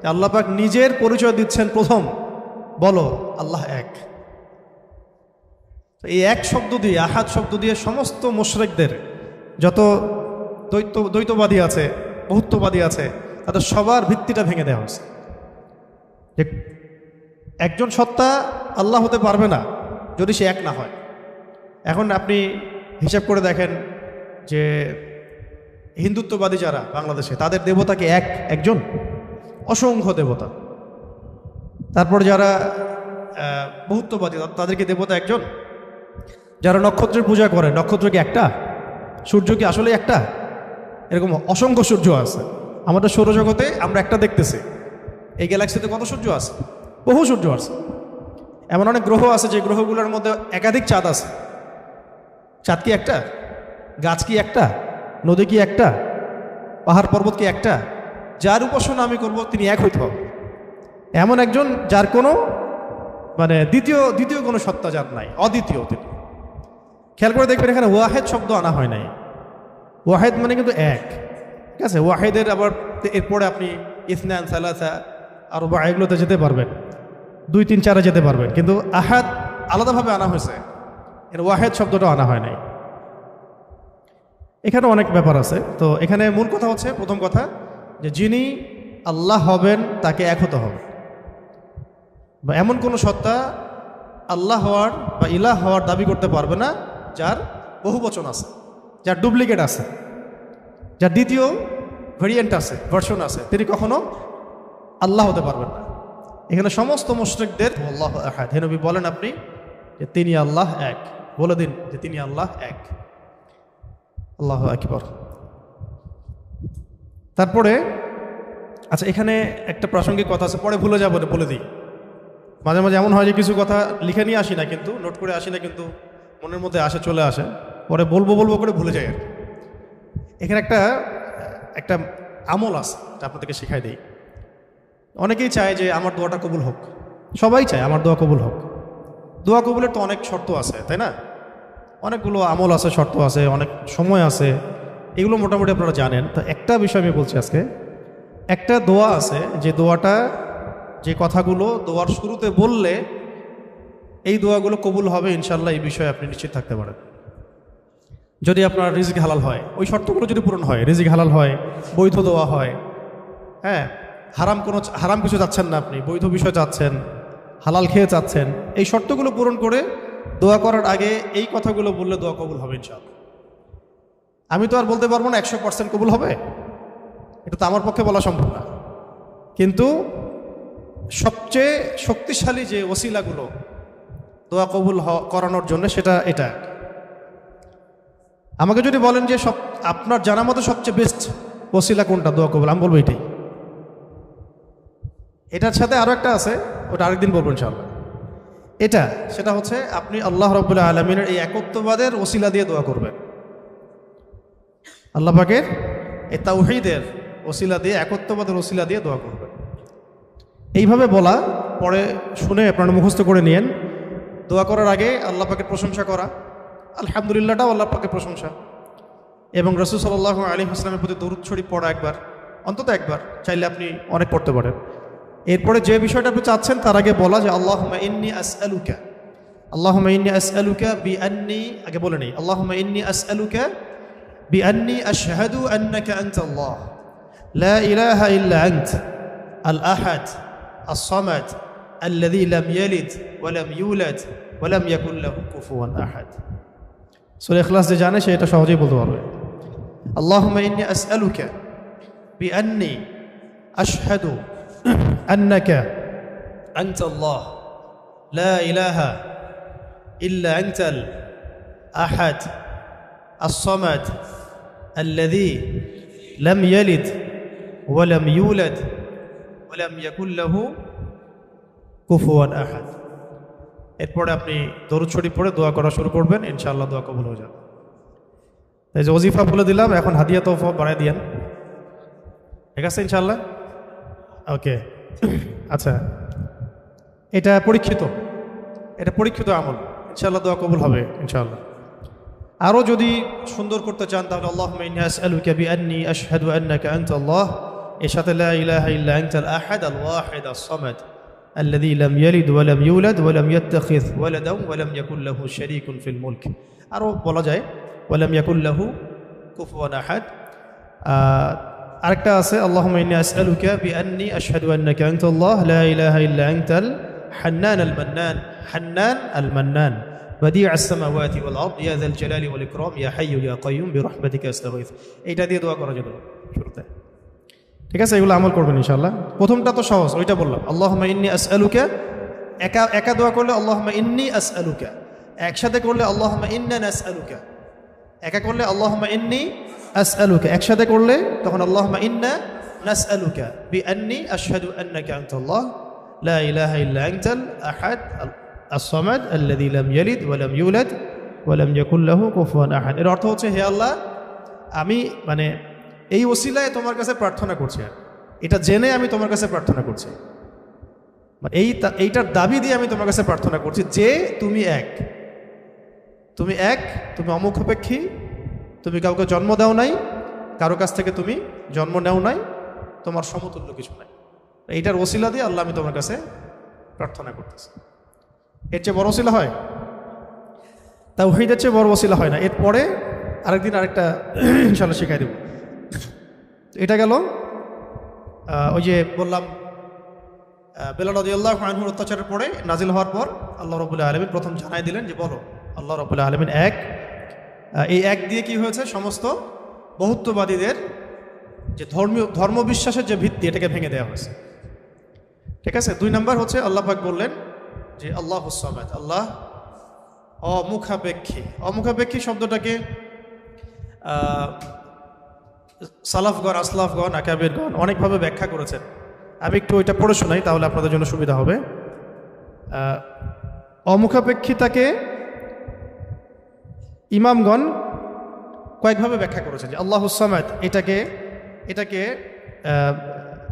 Speaker 1: যে আল্লাহ পাক নিজের পরিচয় দিচ্ছেন প্রথম, বলো আল্লাহ এক। এই এক শব্দ দিয়ে, আহাদ শব্দ দিয়ে সমস্ত মুশরিকদের, যত দ্বৈতবাদী আছে, বহুত্ববাদী আছে, তাদের সবার ভিত্তিটা ভেঙে দেওয়া হয়েছে। যে একজন সত্তা আল্লাহ হতে পারবে না যদি সে এক না হয়। এখন আপনি হিসাব করে দেখেন যে হিন্দুত্ববাদী যারা বাংলাদেশে, তাদের দেবতাকে একজন, অসংখ্য দেবতা। তারপর যারা বহুত্ববাদী তাদেরকে দেবতা একজন, যারা নক্ষত্রের পূজা করে, নক্ষত্র কি একটা? সূর্য কি আসলে একটা? এরকম অসংখ্য সূর্য আছে আমাদের সৌরজগতে, আমরা একটা দেখতেছি। এই গ্যালাক্সিতে কত সূর্য আছে? বহু সূর্য আছে। এমন অনেক গ্রহ আছে যে গ্রহগুলোর মধ্যে একাধিক চাঁদ আছে। চাঁদ কি একটা? গাছ কি একটা? নদী কি একটা? পাহাড় পর্বত কি একটা? যার উপাসনা আমি করব তিনি এক হইতে হবে, এমন একজন যার কোনো মানে দ্বিতীয় কোনো সত্তা যার নাই, অদ্বিতীয় তিনি। খেয়াল করে দেখবেন এখানে ওয়াহেদ শব্দ আনা হয় নাই। ওয়াহেদ মানে কিন্তু এক, ঠিক আছে? ওয়াহেদের আবার এরপরে আপনি ইসনান, সালাসা আর এগুলোতে যেতে পারবেন, 2, 3, 4 যেতে পারবেন, কিন্তু আহাদ আলাদাভাবে আনা হয়েছে, এর ওয়াহেদ শব্দটা আনা হয় নাই। এখানে অনেক ব্যাপার আছে। তো এখানে মূল কথা হচ্ছে, প্রথম কথা যে যিনি আল্লাহ হবেন তাকে এক হতে হবে, বা এমন কোনো সত্তা আল্লাহ হওয়ার বা ইলাহ হওয়ার দাবি করতে পারবে না যার বহু বচন আছে, যার ডুপ্লিকেট আছে, যার দ্বিতীয় ভেরিয়েন্ট আছে, ভার্সন আছে, তিনি কখনো আল্লাহ হতে পারবেন না। এখানে সমস্ত মুশরিকদের আল্লাহু আহাদ, হে নবী বলেন আপনি যে তিনি আল্লাহ এক, বলে দিন যে তিনি আল্লাহ এক। আল্লাহু আকবার। তারপরে আচ্ছা, এখানে একটা প্রাসঙ্গিক কথা আছে, পরে ভুলে যাবো, বলে দিই। মাঝে মাঝে এমন হয় যে কিছু কথা লিখে নিয়ে আসি না, কিন্তু নোট করে আসি না, কিন্তু মনের মধ্যে আসে, চলে আসে, পরে বলবো করে ভুলে যাই। এখানে একটা আমল আছে, এটা আপনাদেরকে শিখাই দিই। অনেকেই চায় যে আমার দোয়াটা কবুল হোক, সবাই চায় আমার দোয়া কবুল হোক। দোয়া কবুলের তো অনেক শর্ত আছে, তাই না? অনেকগুলো আমল আছে, শর্ত আছে, অনেক সময় আছে, এগুলো মোটামুটি আপনারা জানেন। তো একটা বিষয় আমি বলছি আজকে, একটা দোয়া আছে যে দোয়াটা, যে কথাগুলো দোয়ার শুরুতে বললে এই দোয়াগুলো কবুল হবে ইনশাল্লাহ, এই বিষয়ে আপনি নিশ্চিত থাকতে পারেন। যদি আপনার রিজিক হালাল হয়, ওই শর্তগুলো যদি পূরণ হয়, রিজিক হালাল হয়, বৈধ দোয়া হয়, হ্যাঁ, হারাম কিছু চাচ্ছেন না আপনি, বৈধ বিষয় চাচ্ছেন, হালাল খেয়ে চাচ্ছেন, এই শর্তগুলো পূরণ করে দোয়া করার আগে এই কথাগুলো বললে দোয়া কবুল হবে ইনশাআল্লাহ। আমি তো আর বলতে পারবো না 100% কবুল হবে, এটা তো আমার পক্ষে বলা সম্ভব না, কিন্তু সবচেয়ে শক্তিশালী যে ওসিলাগুলো দোয়া কবুল করানোর জন্য, সেটা এটা। আমাকে যদি বলেন যে আপনার জানা মতো সবচেয়ে বেস্ট ওসিলা কোনটা দোয়া কবুল, আমি বলবো এটাই। এটার সাথে আরও একটা আছে, ওটা আরেকদিন বলবো ইনশাআল্লাহ। সেটা হচ্ছে আপনি আল্লাহ রাব্বুল আলামিনের এই একত্ববাদের ওসিলা দিয়ে দোয়া করবেন। আল্লাহ পাকের এই তাওহীদের ওসিলা দিয়ে, একত্ববাদের ওসিলা দিয়ে দোয়া করবেন। এইভাবে বলা, পরে শুনে আপনারা মুখস্থ করে নিয়েন। দোয়া করার আগে আল্লাহ পাকের প্রশংসা করা, আলহামদুলিল্লাহটাও আল্লাহ পাকের প্রশংসা, এবং রাসূল সাল্লাল্লাহু আলাইহি ওয়াসাল্লামের প্রতি দরুদ শরীফ পড়া একবার, অন্তত একবার, চাইলে আপনি অনেক পড়তে পারেন। এরপরে যে বিষয়টা আপনি চাচ্ছেন তার আগে বলা যে আল্লাহুম্মা ইন্নী আসআলুকা বিআন্নী, আগে বলে নেই, আল্লাহুম্মা ইন্নী আসআলুকা বিআন্নী আশহাদু আন্নাকা আনতাল্লাহ লা ইলাহা ইল্লা আনত আল আহাদ আস-সামাদ আল্লাযী লাম ইয়ালিদ ওয়া লাম ইউলাদ ওয়া লাম ইয়াকুল লাহু কুফুয়ান আহাদ। সূরা ইখলাস যে জানে সে এটা সহজেই বলতে পারবে। আল্লাহুম্মা ইন্নী আসআলুকা বিআন্নী আশহাদু আন্নাকা আনতাল্লাহ লা ইলাহা ইল্লা আনতাল আহাদ আস-সামাদ আল্লাযী লাম ইয়ালিদ ওয়া লাম ইউলাদ ওয়া লাম ইয়াকুল লাহু কুফুয়ান আহাদ। এরপরে আপনি দরুদ শরীফ পড়ে দোয়া করা শুরু করবেন, ইনশাআল্লাহ দোয়া কবুল হয়ে যাবে। এই যে ওজিফা বলে দিলাম, এখন হাদিয়া তোফা বাড়াই দিয়েন, ঠিক আছে ইনশাআল্লাহ? ওকে। আচ্ছা, এটা পরীক্ষিত আমল, ইনশাআল্লাহ দোয়া কবুল হবে ইনশাআল্লাহ। আরও যদি সুন্দর করতে চান তাহলে আল্লাহুম্মা ইন্নী আসআলুকা বিআন্নী আশহাদু আন্নাকা আনতাল্লাহ, এর সাথে লা ইলাহা ইল্লা আনতাল আহাদ আল ওয়াহিদ আস-সামাদ আল্লাযী লাম ইয়ালিদ ওয়া লাম ইউলাদ ওয়া লাম ইয়াত্তাখিয ওয়ালাদান ওয়া লাম ইয়াকুল লাহু শারীকুন ফিল মুলক। আরও বলা যায় ওয়া লাম ইয়াকুল লাহু কুফুয়ান আহাদ। আরেকটা আছে আল্লাহুম্মা ইন্নী আসআলুকা বিআন্নী আশহাদু আন্নাকা আনতাল্লাহ লা ইলাহা ইল্লা আনতাল হান্নান আল মান্নান বাদিউ আস-সামাওয়াতি ওয়াল আরদ ইয়া যাল জালালি ওয়াল ইকরাম ইয়া হাইয়্যু ইয়া কাইয়্যুম বিরহমাতিকা আস্তাগীথ। এইটা দিয়ে দোয়া করা যাবে শুরুতে। ঠিক আছে, এগুলো আমল করবেন ইনশাআল্লাহ। প্রথমটা তো সহজ, ওইটা বললাম, আল্লাহুম্মা ইন্নী আসআলুকা। একা একা দোয়া করলে আল্লাহুম্মা ইন্নী আসআলুকা, একসাথে করলে আল্লাহুম্মা ইন্না নাসআলুকা। একা করলে আল্লাহুম্মা ইন্নী আসআলুকা, একসাথে করলে তখন আল্লাহুম্মা ইন্না নাসআলুকা বিআন্নী আশহাদু আন্নাকা আনতাল্লাহ লা ইলাহা ইল্লা আনতাল আহাদ আস-সামাদ আল্লাযী লাম ইয়ালিদ ওয়া লাম ইউলাদ ওয়া লাম ইয়াকুল লাহু কুফুয়ান আহাদ। এর অর্থ হচ্ছে, হে আল্লাহ, আমি মানে এই ওসিলায় তোমার কাছে প্রার্থনা করছি, এটা জেনে আমি তোমার কাছে প্রার্থনা করছি, মানে এইটার দাবি দিয়ে আমি তোমার কাছে প্রার্থনা করছি যে তুমি এক, তুমি এক, তুমি অমুখাপেক্ষী, তুমি কাউকে জন্ম দাও নাই, কারো কাছ থেকে তুমি জন্ম নেও নাই, তোমার সমতুল্য কিছু নাই। এইটার ওসিলা দিয়ে আল্লাহ আমি তোমার কাছে প্রার্থনা করতেছি। এর চেয়ে বড় ওসিলা হয়? তাওহীদের চেয়ে বড় ওসিলা হয় না। এরপরে আরেকদিন আরেকটা ইনশাআল্লাহ শিখাই দেব। এটা গেল ওই যে বললাম বেলাল রাদিয়াল্লাহু আনহুর অত্যাচারের পরে নাজিল হওয়ার পর আল্লাহ রাব্বুল আলামিন প্রথম জানাই দিলেন যে বলো আল্লাহ রাব্বুল আলামিন এক। এই এক দিয়ে কি হয়েছে, সমস্ত বহুত্ববাদীদের যে ধর্মবিশ্বাসের যে ভিত্তি, এটাকে ভেঙে দেওয়া হয়েছে। ঠিক আছে। 2 নম্বর হচ্ছে আল্লাহ পাক বললেন যে আল্লাহুস সামাদ, আল্লাহ অমুখাপেক্ষী। অমুখাপেক্ষী শব্দটাকে সালাফগণ, আসলাফগণ, আকাবিরগণ অনেকভাবে ব্যাখ্যা করেছেন। আমি একটু ওইটা পড়ে শোনাই, তাহলে আপনাদের জন্য সুবিধা হবে। অমুখাপেক্ষিতাকে ইমামগণ কয়েকভাবে ব্যাখ্যা করেছেন যে আল্লাহুস সামাদ, এটাকে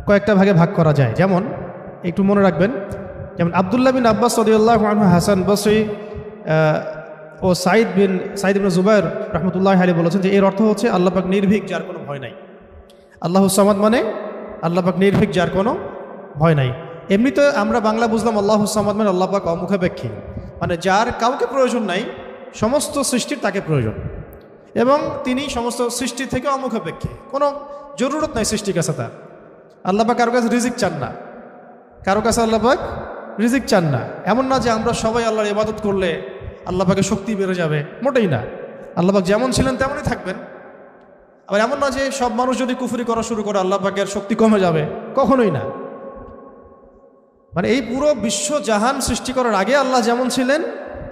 Speaker 1: কয়েকটা ভাগে ভাগ করা যায়। যেমন একটু মনে রাখবেন, যেমন আব্দুল্লাহ বিন আব্বাস রাদিয়াল্লাহু আনহু, হাসান বসরি ও সাইদ ইবনে জুবাইর রাহমাতুল্লাহি আলাইহি বলেছেন যে এর অর্থ হচ্ছে আল্লাহ পাক নির্ভীক, যার কোনো ভয় নাই। আল্লাহুস সামাদ মানে আল্লাহ পাক নির্ভীক, যার কোনো ভয় নাই। এমনিতে আমরা বাংলা বুঝলাম আল্লাহুস সামাদ মানে আল্লাহ পাক অমুখাপেক্ষী, মানে যার কাউকে প্রয়োজন নাই, সমস্ত সৃষ্টির তাকে প্রয়োজন, এবং তিনি সমস্ত সৃষ্টি থেকে অমুখাপেক্ষী, কোনো জরুরত নাই সৃষ্টির কাছে তার। আল্লাহ পাক কারো কাছে রিজিক চান না, কারো কাছে আল্লাহ পাক রিজিক চান না। এমন না যে আমরা সবাই আল্লাহর ইবাদত করলে আল্লাহ পাকের শক্তি বেড়ে যাবে, মোটেই না। আল্লাহ পাক যেমন ছিলেন তেমনই থাকবেন। আবার এমন না যে সব মানুষ যদি কুফরি করা শুরু করে আল্লাহ পাকের শক্তি কমে যাবে, কখনোই না। মানে এই পুরো বিশ্ব জাহান সৃষ্টি করার আগে আল্লাহ যেমন ছিলেন,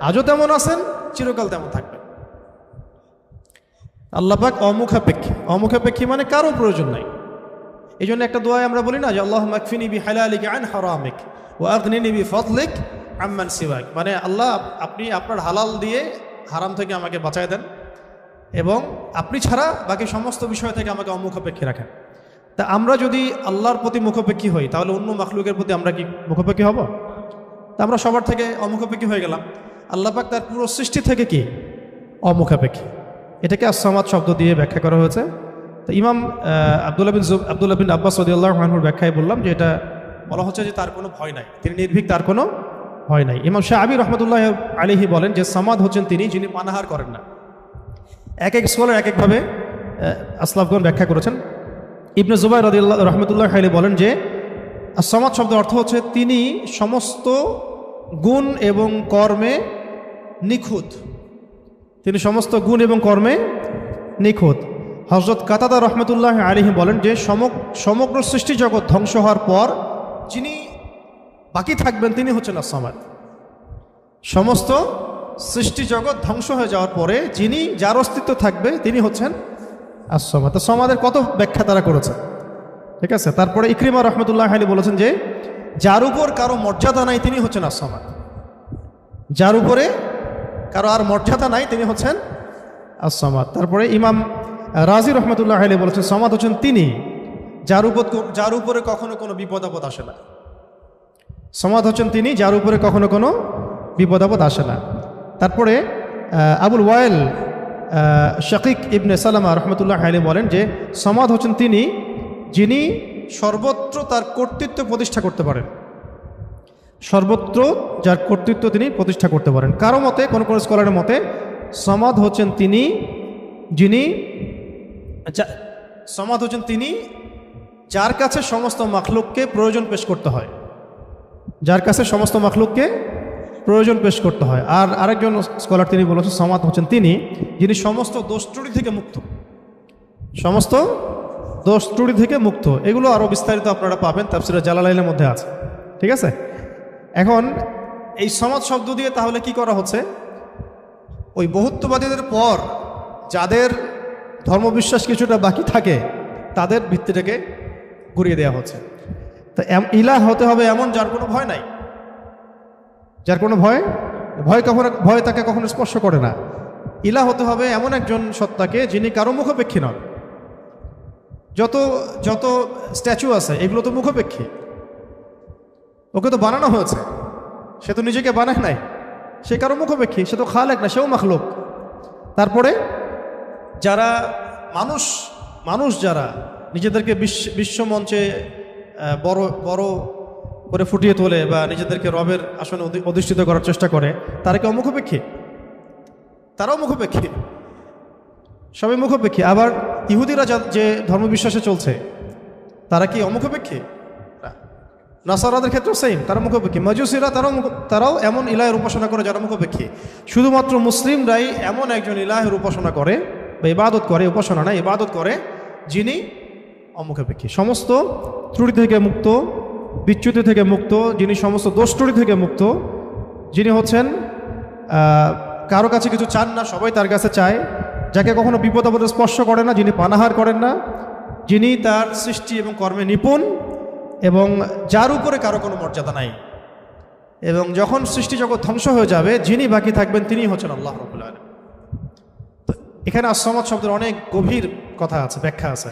Speaker 1: আজও তেমন আছেন, চিরকাল তেমন থাকবেন। আল্লাহ পাক অমুখাপেক্ষী। অমুখাপেক্ষী মানে কারো প্রয়োজন নাই। এই জন্য একটা দোয়ায় আমরা বলি না যে আল্লাহুম্মা আকফিনি বিহালালিকা আন হারামিক ওয়া আগনিনি বিফাদলিক আম্মান সিওয়াক, মানে আল্লাহ আপনি আপনার হালাল দিয়ে হারাম থেকে আমাকে বাঁচায় দেন, এবং আপনি ছাড়া বাকি সমস্ত বিষয় থেকে আমাকে অমুখাপেক্ষী রাখেন। তা আমরা যদি আল্লাহর প্রতি মুখাপেক্ষী হই, তাহলে অন্য মাখলুকের প্রতি আমরা কি মুখাপেক্ষী হব? তা আমরা সবার থেকে অমুখাপেক্ষী হয়ে গেলাম। আল্লাহ পাক তার পুরো সৃষ্টি থেকে কি অমুখাপেক্ষী। এটাকে আস-সামাদ শব্দ দিয়ে ব্যাখ্যা করা হয়েছে। তো ইমাম আব্দুল্লাহ বিন আব্বাস রাদিয়াল্লাহু আনহুর ব্যাখ্যায় বললাম যে এটা বলা হচ্ছে যে তার কোনো ভয় নাই, তিনি নির্ভীক, তার কোনো ভয় নাই। ইমাম শাআবী রাহমাতুল্লাহি আলাইহি বলেন যে সামাদ হচ্ছেন তিনি যিনি পানাহার করেন না। এক এক স্কলার এক একভাবে আসলাফগণ ব্যাখ্যা করেছেন। ইবনে জুবাইর রাদিয়াল্লাহু রাহমাতুল্লাহি আলাইহি বলেন যে আস-সামাদ শব্দের অর্থ হচ্ছে তিনি সমস্ত গুণ এবং কর্মে নিখুঁত, তিনি সমস্ত গুণ এবং কর্মে নিখুঁত। হযরত কাতাদা রাহমাতুল্লাহি আলাইহি বলেন যে সমগ্র সৃষ্টি জগৎ ধ্বংস হওয়ার পর যিনি বাকি থাকবেন তিনি হচ্ছেন আস-সামাদ। সমস্ত সৃষ্টি জগৎ ধ্বংস হয়ে যাওয়ার পরে যার অস্তিত্ব থাকবে তিনি হচ্ছেন আস-সামাদ। তো সামাদের কত ব্যাখ্যা তারা করেছে, ঠিক আছে। তারপরে ইকরিমা রাহমাতুল্লাহি আলাইহি বলেছেন যে যার উপর কারো মর্যাদা নাই তিনি হচ্ছেন আস-সামাদ, যার উপরে কারো আর মর্যাদা নাই তিনি হচ্ছেন আস-সামাদ। তারপরে ইমাম রাজি রহমতুল্লাহ আলাইহি বলেছেন সামাদ হচ্ছেন তিনি যার উপরে কখনো কোনো বিপদ আপদ আসে না। সামাদ হচ্ছেন তিনি যার উপরে কখনো কোনো বিপদ আপদ আসে না। তারপরে আবুল ওয়াইল শাকিক ইবনে সালামা রহমতুল্লাহ আলাইহি বলেন যে সামাদ হচ্ছেন তিনি যিনি সর্বত্র তার কর্তৃত্ব প্রতিষ্ঠা করতে পারেন, সর্বত্র যার কর্তৃত্ব তিনি প্রতিষ্ঠা করতে পারেন। কারো মতে, কোন কোন স্কলারের মতে সামাদ হচ্ছেন তিনি সামাদ হচ্ছেন তিনি যার কাছে সমস্ত মাখলুককে প্রয়োজন পেশ করতে হয়, যার কাছে সমস্ত মাখলুককে প্রয়োজন পেশ করতে হয়। আর আরেকজন স্কলার তিনি বলেছেন সামাদ হচ্ছেন তিনি যিনি সমস্ত দোষ ত্রুটি থেকে মুক্ত, সমস্ত দোষ ত্রুটি থেকে মুক্ত। এগুলো আরও বিস্তারিত আপনারা পাবেন তাফসীরে জালালাইনের মধ্যে আছে। ঠিক আছে, এখন এই সমাজ শব্দ দিয়ে তাহলে কি করা হচ্ছে? ওই বহুত্ববাদীদের পর যাদের ধর্মবিশ্বাস কিছুটা বাকি থাকে তাদের ভিত্তিটাকে ঘুরিয়ে দেওয়া হচ্ছে। তো ইলাহ হতে হবে এমন যার কোনো ভয় নাই, যার কোনো ভয় তাকে কখনো স্পর্শ করে না। ইলাহ হতে হবে এমন একজন সত্তাকে যিনি কারো মুখাপেক্ষী নন। যত যত স্ট্যাচু আছে এগুলো তো মুখাপেক্ষী, ওকে তো বানানো হয়েছে, সে তো নিজেকে বানায় নাই, সে কারো মুখাপেক্ষী, সে তো খালেক না, সেও মাখলুক। তারপরে যারা মানুষ যারা নিজেদেরকে বিশ্বমঞ্চে বড় বড় করে ফুটিয়ে তোলে বা নিজেদেরকে রবের আসনে অধিষ্ঠিত করার চেষ্টা করে, তারা কি অমুখাপেক্ষী? তারাও মুখাপেক্ষী, সবাই মুখাপেক্ষী। আবার ইহুদিরা যে ধর্মবিশ্বাসে চলছে তারা কি অমুখাপেক্ষী? নাসারাদের ক্ষেত্রেও সেম, তারা মুখাপেক্ষী। মাজুসিরা তারাও এমন ইলাহের উপাসনা করে যারা মুখাপেক্ষী। শুধুমাত্র মুসলিমরাই এমন একজন ইলাহের উপাসনা করে বা ইবাদত করে, উপাসনা না ইবাদত করে, যিনি অমুখাপেক্ষী, সমস্ত ত্রুটি থেকে মুক্ত, বিচ্যুতি থেকে মুক্ত, যিনি সমস্ত দোষ ত্রুটি থেকে মুক্ত, যিনি হচ্ছেন কারো কাছে কিছু চান না, সবাই তার কাছে চায়, যাকে কখনো বিপদ আপদে স্পর্শ করে না, যিনি পানাহার করেন না, যিনি তার সৃষ্টি এবং কর্মে নিপুণ, এবং যার উপরে কারো কোনো মর্যাদা নাই, এবং যখন সৃষ্টি জগৎ ধ্বংস হয়ে যাবে যিনি বাকি থাকবেন তিনি হচ্ছেন আল্লাহ রাব্বুল আলামিন। এখানে আসসামাদ শব্দের অনেক গভীর কথা আছে, ব্যাখ্যা আছে।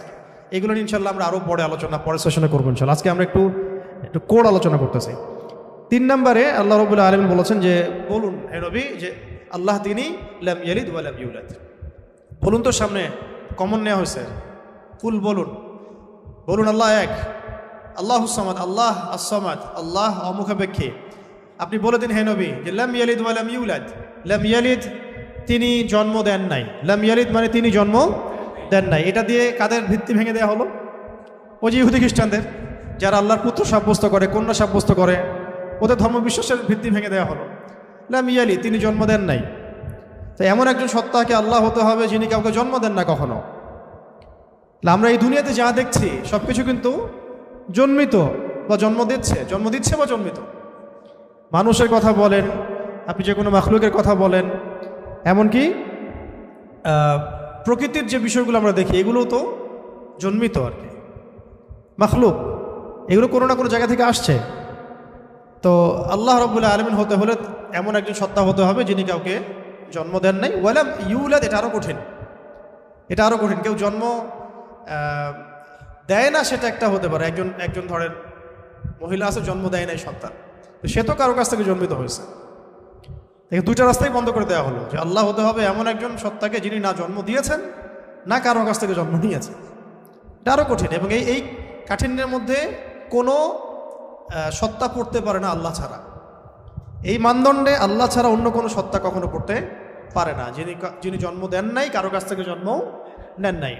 Speaker 1: এগুলো ইনশাল্লাহ আমরা আরও পরে আলোচনা পরের সেশনে করবো ইনশাল্লাহ। আজকে আমরা একটু কোড আলোচনা করতেছি। 3 নম্বরে আল্লাহ রাব্বুল আলামিন বলেছেন যে বলুন হে নবী যে আল্লাহ তিনি লাম ইয়ালিদ ওয়া লাম ইউলাদ। বলুন তো, সামনে কমন নেওয়া হয়েছে, কুল বলুন আল্লাহ এক, আল্লাহুস সামাদ, আল্লাহ আস-সামাদ, আল্লাহ অমুখাপেক্ষী। আপনি বলে দিন হে নবী যে লাম ইয়ালিদ ওয়া লাম ইউলাদ। লাম ইয়ালিদ তিনি জন্ম দেন নাই, লাম ইয়ালিদ মানে তিনি জন্ম দেন নাই। এটা দিয়ে কাদের ভিত্তি ভেঙে দেওয়া হলো? ওই যে ইহুদি খ্রিস্টানদের, যারা আল্লাহর পুত্র সাব্যস্ত করে, কন্যা সাব্যস্ত করে, ওদের ধর্মবিশ্বাসের ভিত্তি ভেঙে দেওয়া হলো। লাম ইয়ালিদ তিনি জন্ম দেন নাই। তো এমন একজন সত্তাকে আল্লাহ হতে হবে যিনি কাউকে জন্ম দেন না কখনো। আমরা এই দুনিয়াতে যা দেখছি সব কিছু কিন্তু জন্মিত বা জন্ম দিচ্ছে বা জন্মিত। মানুষের কথা বলেন, আপনি যে কোনো মাখলুকের কথা বলেন, এমনকি প্রকৃতির যে বিষয়গুলো আমরা দেখি এগুলো তো জন্মিত আর কি, মাখলুক, এগুলো কোনো না কোনো জায়গা থেকে আসছে। তো আল্লাহ রাব্বুল আলামিন হতে হলে এমন একজন সত্তা হতে হবে যিনি কাউকে জন্ম দেন নাই। ওয়ালাম ইউলাদ, এটা আরও কঠিন, কেউ জন্ম দেয় না সেটা একটা হতে পারে। একজন ধরেন মহিলা আছে, জন্ম দেয় নাই সন্তান, তো সে তো কারো কাছ থেকে জন্মিত হয়েছে। দুইটা রাস্তাই বন্ধ করে দেওয়া হলো যে আল্লাহ হতে হবে এমন একজন সত্তাকে যিনি না জন্ম দিয়েছেন না কারো কাছ থেকে জন্ম নিয়েছেন। এটা আরও কঠিন, এবং এই কাঠিন্যের মধ্যে কোনো সত্তা পড়তে পারে না আল্লাহ ছাড়া। এই মানদণ্ডে আল্লাহ ছাড়া অন্য কোনো সত্তা কখনো পড়তে পারে না, যিনি জন্ম দেন নাই, কারো কাছ থেকে জন্ম নেন নাই।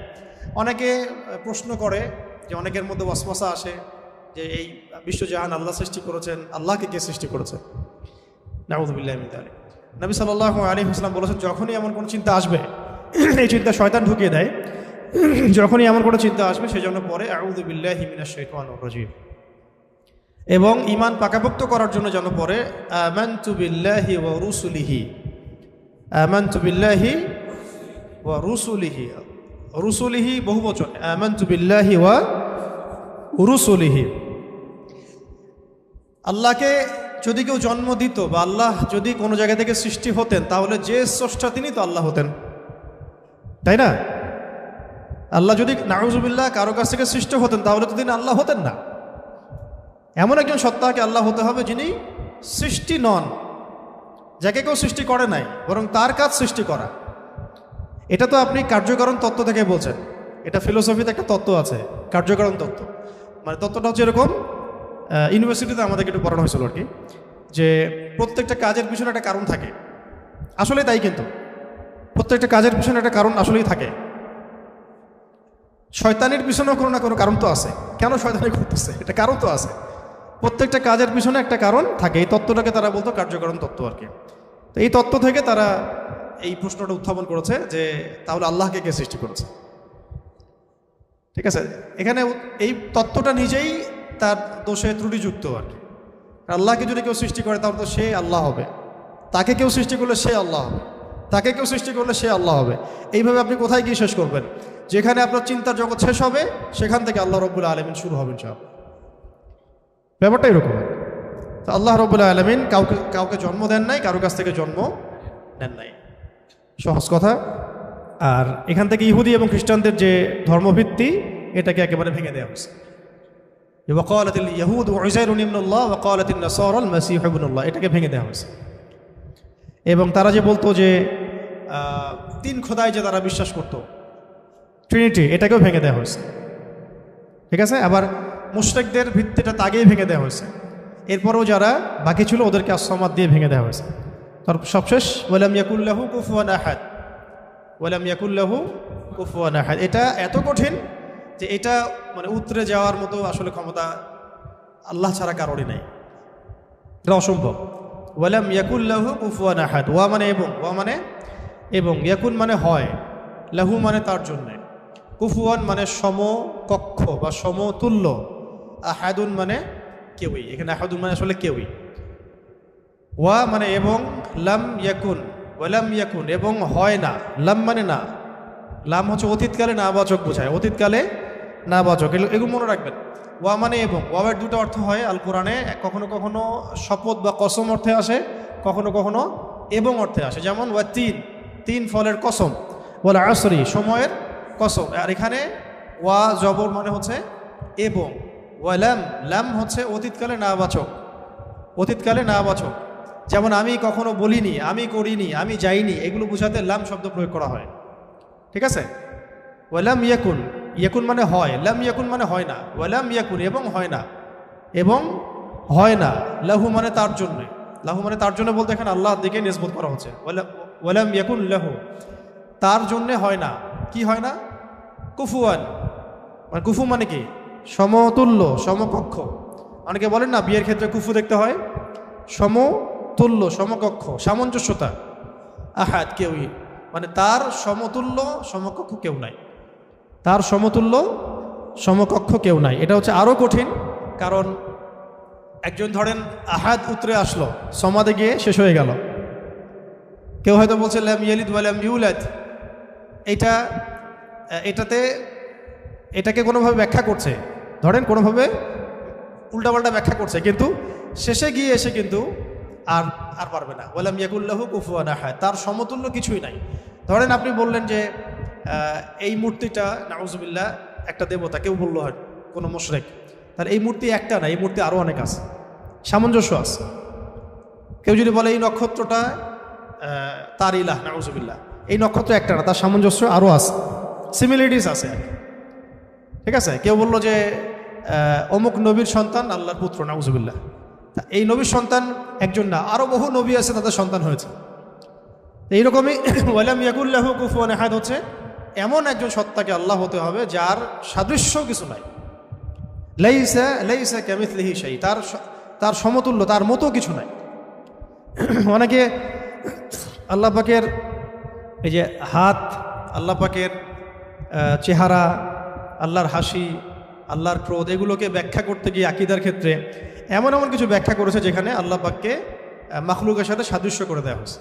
Speaker 1: অনেকে প্রশ্ন করে যে অনেকের মধ্যে ওয়াসওয়াসা আসে যে এই বিশ্বজাহান আল্লাহ সৃষ্টি করেছেন, আল্লাহকে কে সৃষ্টি করেছেন? নাউযুবিল্লাহি মিন যালিক। নবী সাল্লাল্লাহু আলাইহি ওয়াসাল্লাম বলেছেন যখনই এমন কোনো চিন্তা আসবে, এই চিন্তা শয়তান ঢুকিয়ে দেয়, যখনই এমন কোনো চিন্তা আসবে সেজন্য পরে আউযু বিল্লাহি মিনাশ শাইতানির রাজিম, এবং ঈমান পাকাপোক্ত করার জন্য যেন পরে আমানতু বিল্লাহি ওয়া রুসুলিহি, আমানতু বিল্লাহি ওয়া রুসুলিহি, রুসুলিহি বহুবচন, আমানতু বিল্লাহি ওয়া রুসুলিহি। আল্লাহকে যদি কেউ জন্ম দিত বা আল্লাহ যদি কোনো জায়গা থেকে সৃষ্টি হতেন তাহলে যে স্রষ্টা তিনি তো আল্লাহ হতেন, তাই না? আল্লাহ যদি নাউজুবিল্লাহ কারো কাছ থেকে সৃষ্টি হতেন তাহলে তো তিনি আল্লাহ হতেন না। এমন একজন সত্তাকে আল্লাহ হতে হবে যিনি সৃষ্টি নন, যাকে কেউ সৃষ্টি করে নাই, বরং তার কাজ সৃষ্টি করা। এটা তো আপনি কার্যকারণ তত্ত্ব থেকে বলছেন, এটা ফিলোসফিতে একটা তত্ত্ব আছে, কার্যকারণ তত্ত্ব। মানে তত্ত্বটা হচ্ছে এরকম, ইউনিভার্সিটিতে আমাদেরকে একটু পড়ানো হয়েছিল আর কি, যে প্রত্যেকটা কাজের পিছনে একটা কারণ থাকে। আসলে তাই, কিন্তু প্রত্যেকটা কাজের পিছনে একটা কারণ আসলেই থাকে। শয়তানের পিছনেও কোনো না কোনো কারণ তো আছে, কেন শয়তানি করতেছে এটা কারণ তো আছে। প্রত্যেকটা কাজের পিছনে একটা কারণ থাকে। এই তত্ত্বটাকে তারা বলতো কার্যকারণ তত্ত্ব আর কি। তো এই তত্ত্ব থেকে তারা এই প্রশ্নটা উত্থাপন করেছে যে তাহলে আল্লাহকে কে সৃষ্টি করেছে? ঠিক আছে, এখানে এই তত্ত্বটা নিজেই তার দোষে ত্রুটিযুক্ত আর কি। আল্লাহকে যদি কেউ সৃষ্টি করে তাহলে তো সে আল্লাহ হবে, তাকে কেউ সৃষ্টি করলে সে আল্লাহ হবে, তাকে কেউ সৃষ্টি করলে সে আল্লাহ হবে। এইভাবে আপনি কোথায় গিয়ে শেষ করবেন? যেখানে আপনার চিন্তার জগৎ শেষ হবে সেখান থেকে আল্লাহ রাব্বুল আলামিন শুরু হবেন সব। ব্যাপারটা এরকম। তো আল্লাহ রাব্বুল আলামিন কাউকে কাউকে জন্ম দেন নাই, কারো কাছ থেকে জন্ম নেন নাই, সহজ কথা। আর এখান থেকে ইহুদি এবং খ্রিস্টানদের যে ধর্মভিত্তি এটাকে একেবারে ভেঙে দেওয়া হয়েছে। ওয়াকালাতিল ইয়াহুদ উযাইরুন ইবনুল্লাহ ওয়াকালাতিন নাসারা আল মাসীহ ইবনুল্লাহ, এটাকে ভেঙে দেওয়া হয়েছে। এবং তারা যে বলতো যে তিন খোদায় যে তারা বিশ্বাস করত, ট্রিনিটি, এটাকেও ভেঙে দেওয়া হয়েছে। ঠিক আছে, আবার মুশরিকদের ভিত্তিটা আগেই ভেঙে দেওয়া হয়েছে। এরপরেও যারা বাকি ছিল ওদেরকে আসসামাদ দিয়ে ভেঙে দেওয়া হয়েছে। তার সবশেষ ওয়ালাম ইয়াকুল্লাহু কুফুয়ান আহাদ, ওয়ালাম ইয়াকুল্লাহু কুফুয়ান আহাদ। এটা এত কঠিন যে এটা মানে উতরে যাওয়ার মতো আসলে ক্ষমতা আল্লাহ ছাড়া কারোরই নাই, এটা অসম্ভব। ওয়ালাম ইয়াকুল্লাহু কুফুয়ান আহাদ, ওয়া মানে এবং, ওয়া মানে এবং, ইয়াকুন মানে হয়, লাহু মানে তার জন্যে, কুফুয়ান মানে সমকক্ষ বা সমতুল্য, আহাদুন মানে কেউই। এখানে আহাদুন মানে আসলে কেউই। ওয়া মানে এবং, লাম ইয়াকুন, ওয়ালাম ইয়াকুন এবং হয় না, লাম মানে না, লাম হচ্ছে অতীতকালে নাবাচক বোঝায়, অতীতকালে নাবাচক, এগুলো মনে রাখবেন। ওয়া মানে এবং, ওয়াবের দুটো অর্থ হয় আল কোরআনে, কখনো কখনো শপথ বা কসম অর্থে আসে, কখনো কখনো এবং অর্থে আসে। যেমন ওয়া তিন, তিন ফলের কসম, ওয়াল আসরি সময়ের কসম। আর এখানে ওয়া জবর মানে হচ্ছে এবং, ওয়ালাম, লাম হচ্ছে অতীতকালে নাবাচক, অতীতকালে নাবাচক। যেমন আমি কখনো বলিনি, আমি করিনি, আমি যাইনি, এগুলো বোঝাতে লাম শব্দ প্রয়োগ করা হয়। ঠিক আছে, ওয়ালাম ইয়াকুন, ইয়াকুন মানে হয়, লাম ইয়াকুন মানে হয় না, ওয়ালাম ইয়াকুন এবং হয় না, এবং হয় না, লাহু মানে তার জন্য, লাহু মানে তার জন্য বলতে এখানে আল্লাহর দিকে নিসবত করা হচ্ছে। ওয়ালাম ইয়াকুন লাহু, তার জন্যে হয় না, কি হয় না? কুফুয়ান, মানে কুফু মানে কি? সমতুল্য, সমকক্ষ। অনেকে বলেন না বিয়ের ক্ষেত্রে কুফু দেখতে হয়, সমতুল্য, সমকক্ষ, সামঞ্জস্যতা। আহাদ কেউই, মানে তার সমতুল্য সমকক্ষ কেউ নাই, তার সমতুল্য সমকক্ষ কেউ নাই। এটা হচ্ছে আরও কঠিন, কারণ একজন ধরেন আহাদ উতরে আসলো, সমাদে গিয়ে শেষ হয়ে গেল। কেউ হয়তো বলছে লাম ইয়ালিদ ওয়া লাম ইউলাদ, এটাকে কোনোভাবে ব্যাখ্যা করছে, ধরেন কোনোভাবে উল্টাপাল্টা ব্যাখ্যা করছে, কিন্তু শেষে গিয়ে এসে কিন্তু আর পারবে না। ওয়ালাম ইয়াকুল্লাহু কুফুয়ান আহাদ, তার সমতুল্য কিছুই নাই। ধরেন আপনি বললেন যে এই মূর্তিটা নাউজুবিল্লাহ একটা দেবতা, কেউ বললো হয় কোনো মুশরিক, তাহলে এই মূর্তি একটা না, এই মূর্তি আরও অনেক আছে, সামঞ্জস্য আছে। কেউ যদি বলে এই নক্ষত্রটা তার ইলাহ, নাউজুবিল্লাহ, এই নক্ষত্র একটা না, তার সামঞ্জস্য আরও আছে, সিমিলারিটিস আছে। ঠিক আছে, কেউ বললো যে অমুক নবীর সন্তান আল্লাহর পুত্র, নাউজুবিল্লাহ, এই নবীর সন্তান একজন না, আরও বহু নবী আছে তাদের সন্তান হয়েছে। এইরকমই ওয়ালাম ইয়াকুল্লাহু কুফুয়ান আহাদ হচ্ছে এমন একজন সত্তাকে আল্লাহ হতে হবে যার সাদৃশ্য কিছু নাই, লাইসা কামিথলিহি শাই, তার সমতুল্য, তার মতো কিছু নাই। অনেকে আল্লাহ পাকের এই যে হাত, আল্লাহ পাকের চেহারা, আল্লাহর হাসি, আল্লাহর ক্রোধ, এগুলোকে ব্যাখ্যা করতে গিয়ে আকীদার ক্ষেত্রে এমন এমন কিছু ব্যাখ্যা করেছে যেখানে আল্লাহ পাককে মাখলুকের সাথে সাদৃশ্য করে দেওয়া হয়েছে।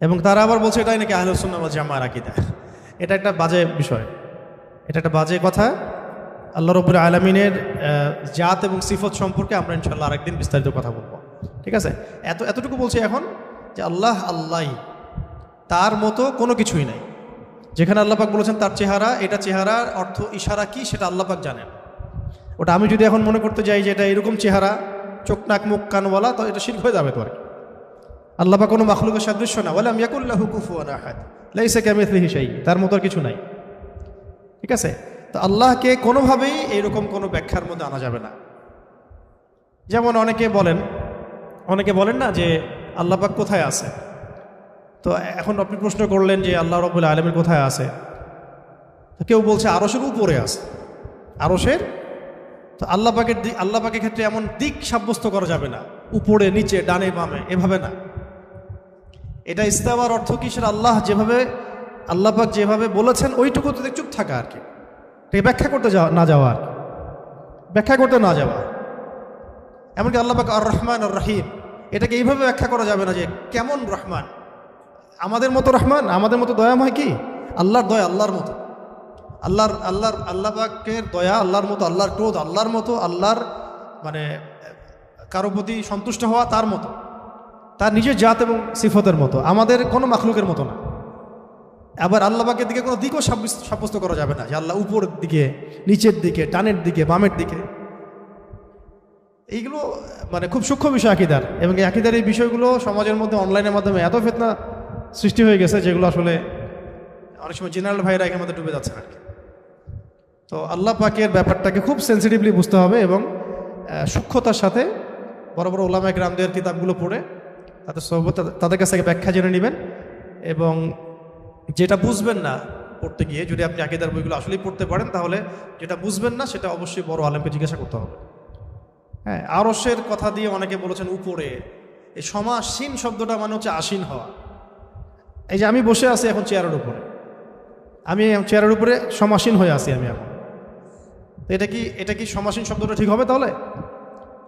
Speaker 1: এবং তারা আবার বলছে এটাই নাকি আহলুস সুন্নাহ ওয়াল জামাআর আকীদা। এটা একটা বাজে বিষয়, এটা একটা বাজে কথা। আল্লাহ রাব্বুল আলামিনের জাত এবং সিফত সম্পর্কে আমরা ইনশাআল্লাহ আরেকদিন বিস্তারিত কথা বলবো। ঠিক আছে, এতটুকু বলছি এখন যে আল্লাহ আল্লাহই, তার মতো কোনো কিছুই নাই। যেখানে আল্লাহ পাক বলেছেন তার চেহারা, এটা চেহারার অর্থ ইশারা কি সেটা আল্লাহ পাক জানেন। ওটা আমি যদি এখন মনে করতে যাই যে এটা এরকম চেহারা, চোখ নাক মুখ কানওয়ালা, তো এটা শিরক হয়ে যাবে। তো আর আল্লাহ পাক কোনো মাখলুকের সাদৃশ্য না, ওয়ালাম ইয়াকুল্লাহু কুফুয়ান আহাদ, লাইসা কামিথলিহি শাই, তার মতো কিছু নাই। ঠিক আছে, তো আল্লাহকে কোনোভাবেই এইরকম কোনো ব্যাখ্যার মধ্যে আনা যাবে না। যেমন অনেকে বলেন না যে আল্লাহ পাক কোথায় আছে। তো এখন আপনি প্রশ্ন করলেন যে আল্লাহ রাব্বুল আলামিন কোথায় আছে, তো কেউ বলছে আরশের উপরে আছে, আরশের। তো আল্লাহ পাকের ক্ষেত্রে এমন দিক সাব্যস্ত করা যাবে না, উপরে নিচে ডানে বামে, এভাবে না। এটা ইস্তাওয়ার অর্থ কি, সেটা আল্লাহ পাক যেভাবে বলেছেন ওইটুকুতে চুপ থাকা আর কি। এটাকে ব্যাখ্যা করতে না যাওয়া আর কি। ব্যাখ্যা করতে না যাওয়া। এমনকি আল্লাহ পাক আর রহমান আর রহিম, এটাকে এইভাবে ব্যাখ্যা করা যাবে না যে কেমন রহমান, আমাদের মতো রহমান, আমাদের মতো দয়াময় কি? আল্লাহর দয়া আল্লাহর মতো, আল্লাহ পাকের দয়া আল্লাহর মতো, আল্লাহর ক্রোধ আল্লাহর মতো, আল্লাহর মানে কারো প্রতি সন্তুষ্ট হওয়া তার মতো, তার নিজের জাত এবং সিফতের মতো, আমাদের কোনো মাখলুকের মতো না। আবার আল্লাহ পাকের দিকে কোনো দিকও সাব্যস্ত করা যাবে না যে আল্লাহ উপরের দিকে, নিচের দিকে, ডানের দিকে, বামের দিকে। এইগুলো মানে খুব সূক্ষ্ম বিষয় আকীদার, এবং এই আকীদার এই বিষয়গুলো সমাজের মধ্যে অনলাইনের মাধ্যমে এত ফিতনা সৃষ্টি হয়ে গেছে যেগুলো আসলে অনেক সময় জেনারেল ভাইরা এর মধ্যে ডুবে যাচ্ছে আর কি। তো আল্লাহ পাকের ব্যাপারটাকে খুব সেন্সিটিভলি বুঝতে হবে এবং সূক্ষ্মতার সাথে বড় বড় ওলামায়ে কেরামদের কিতাবগুলো পড়ে তাদের কাছ থেকে ব্যাখ্যা জেনে নেবেন। এবং যেটা বুঝবেন না পড়তে গিয়ে, যদি আপনি আকীদার বইগুলো আসলেই পড়তে পারেন, তাহলে যেটা বুঝবেন না সেটা অবশ্যই বড় আলেমকে জিজ্ঞাসা করতে হবে। হ্যাঁ, আরশের কথা দিয়ে অনেকে বলেছেন উপরে। এই সমাসীন শব্দটা মানে হচ্ছে আসীন হওয়া। এই যে আমি বসে আছি এখন চেয়ারের উপরে, আমি চেয়ারের উপরে সমাসীন হয়ে আছি আমি এখন। তো এটা কি সমাসীন শব্দটা ঠিক হবে তাহলে?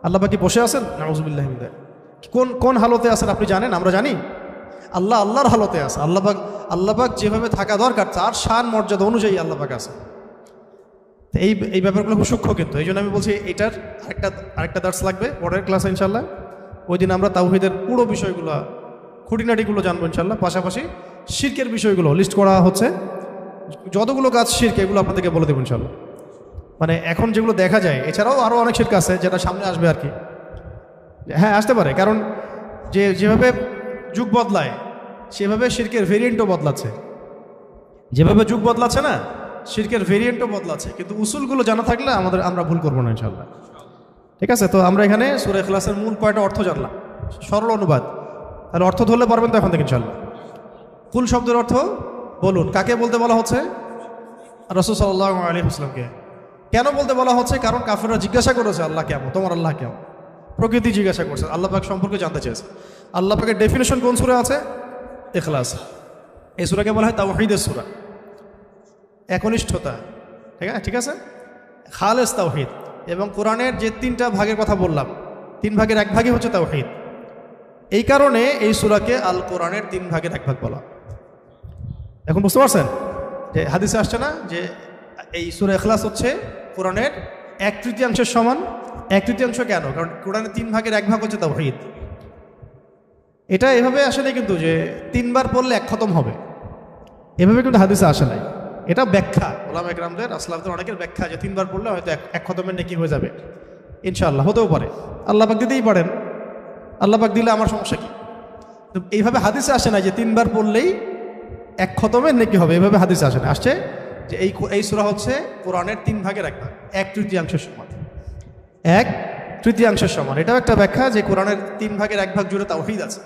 Speaker 1: আল্লাহ পাক কি বসে আছেন? নাউযুবিল্লাহি মিন যালিক। কোন হালতে আছেন আপনি জানেন? আমরা জানি? আল্লাহর হালতে আছে। আল্লাহ পাক যেভাবে থাকা দরকার তার শান মর্যাদা অনুযায়ী আল্লাহ পাক আছে। এই ব্যাপারগুলো খুব সূক্ষ্ম, কিন্তু এই জন্য আমি বলছি এটার আরেকটা দার্স লাগবে পরের ক্লাসে ইনশাল্লাহ। ওই দিন আমরা তাওহীদের পুরো বিষয়গুলো, খুঁটিনাটিগুলো জানবো ইনশাল্লাহ। পাশাপাশি শিরকের বিষয়গুলো লিস্ট করা হচ্ছে, যতগুলো কাজ শিরক এগুলো আপনাদেরকে বলে দেবো ইনশাল্লাহ। মানে এখন যেগুলো দেখা যায়, এছাড়াও আরও অনেক শিরক আছে যেটা সামনে আসবে আর কি। হ্যাঁ, আসতে পারে, কারণ যেভাবে যুগ বদলায় সেভাবে শিরকের ভেরিয়েন্টও বদলাচ্ছে। যেভাবে যুগ বদলাচ্ছে না, শিরকের ভেরিয়েন্টও বদলাচ্ছে। কিন্তু উসুলগুলো জানা থাকলে আমরা ভুল করবো না ইনশাল্লাহ। ঠিক আছে? তো আমরা এখানে সূরা ইখলাসের মূল কয়টা অর্থ জানলাম, সরল অনুবাদ। তাহলে অর্থ ধরলে পারবেন তো এখন থেকে ইনশাল্লাহ। কুল শব্দের অর্থ বলুন। কাকে বলতে বলা হচ্ছে? রাসূল সাল্লাল্লাহু আলাইহি ওয়াসাল্লামকে। কেন বলতে বলা হচ্ছে? কারণ কাফেররা জিজ্ঞাসা করেছে আল্লাহ কেমন, তোমার আল্লাহ কেমন। প্রকৃতি জিজ্ঞাসা করছে, আল্লাহ পাক সম্পর্কে জানতে চেয়েছে। আল্লাহ পাকের ডেফিনেশন কোন সূরা আছে? ইখলাস। এই সূরাকে বলা হয় তাওহীদের সূরা, একনিষ্ঠতা। ঠিক আছে, খালেস তাওহীদ। এবং কোরআনের যে 3টা ভাগের কথা বললাম, 3 ভাগের 1 ভাগই হচ্ছে তাওহীদ। এই কারণে এই সূরাকে আল কোরআনের 3 ভাগের 1 ভাগ বলা। এখন বুঝতে পারছেন যে হাদিসে আসছে না যে এই সূরা ইখলাস হচ্ছে কোরআনের 1/3 সমান। 1/3 কেন? কারণ কোরআনের 3 ভাগের 1 ভাগ হচ্ছে তাওহীদ। এটা এভাবে আসে নাই কিন্তু যে 3 বার পড়লে 1 খতম হবে, এভাবে কিন্তু হাদিসে আসে নাই। এটা ব্যাখ্যা, ওলামায়ে কেরামদের আসলাফদের অনেকের ব্যাখ্যা যে 3 বার পড়লে হয়তো 1 খতমের নেকি হয়ে যাবে। ইনশাআল্লাহ হতেও পারে, আল্লাহ পাক দিতেই পারেন। আল্লাহ পাক দিলে আমার সমস্যা কি? তো এইভাবে হাদিসে আসে না যে 3 বার পড়লেই 1 খতমের নেকি হবে, এইভাবে হাদিসে আসে না। আসছে যে এই সূরা হচ্ছে কোরআনের 3 ভাগের 1 ভাগ, 1/3 সমান। 1/3 সমান, এটাও একটা ব্যাখ্যা যে কোরআনের 3 ভাগের 1 ভাগ জুড়ে তাওহীদ আছে।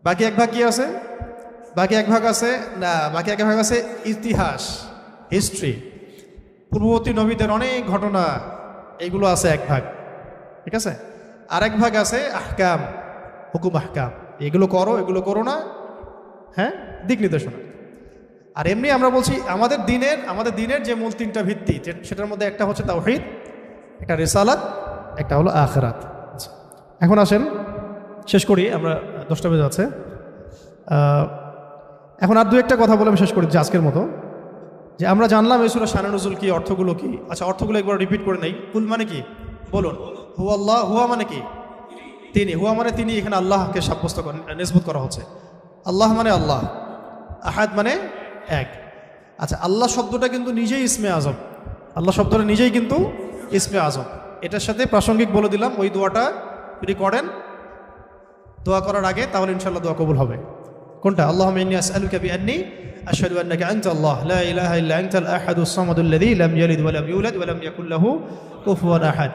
Speaker 1: বাকি 1 ভাগ কি আছে? বাকি 1 ভাগ আছে না, বাকি 1 ভাগ আছে ইতিহাস, হিস্ট্রি, পূর্ববর্তী নবীদের অনেক ঘটনা, এইগুলো আছে 1 ভাগ। ঠিক আছে? আর 1 ভাগ আছে আহকাম, হুকুম আহকাম, এগুলো করো এগুলো করো না, হ্যাঁ, দিক নির্দেশনা। আর এমনি আমরা বলছি আমাদের দিনের যে মূল 3টা ভিত্তি, সেটার মধ্যে একটা হচ্ছে তাওহীদ, একটা রিসালাত, একটা হলো আখিরাত। এখন আসেন শেষ করি, আমরা 10টা বেজে যাচ্ছে। এখন আর 2-1টা কথা বলে আমি শেষ করি যে আজকের মতো। যে আমরা জানলাম এই সূরা শানে নুজুল কি, অর্থগুলো কি। আচ্ছা, অর্থগুলো একবার রিপিট করে নেই। কুল মানে কি বলুন? হুয়া আল্লাহ। হুয়া মানে কি? তিনি। হুয়া মানে তিনি। এখানে আল্লাহকে সাব্যস্ত নিসবত করা হচ্ছে। আল্লাহ মানে আল্লাহ, আহাদ মানে এক। আচ্ছা, আল্লাহ শব্দটা কিন্তু নিজেই ইসমে আজম। আল্লাহ শব্দটা নিজেই কিন্তু ইসমে আজম। এটার সাথে প্রাসঙ্গিক বলে দিলাম, ওই দোয়াটা যদি করেন দোয়া করার আগে, তাহলে ইনশাআল্লাহ দোয়া কবুল হবে। কোনটা? আল্লাহুম্মা ইন্নী আসআলুকা বিআন্নী আশহাদু আন্নাকা আনতা আল্লাহ লা ইলাহা ইল্লা আনতাল আহাদুস সামাদুল্লাযী লাম ইয়ালিদ ওয়া লাম ইউলাদ ওয়া লাম ইয়াকুল লাহু কুফুয়ান আহাদ।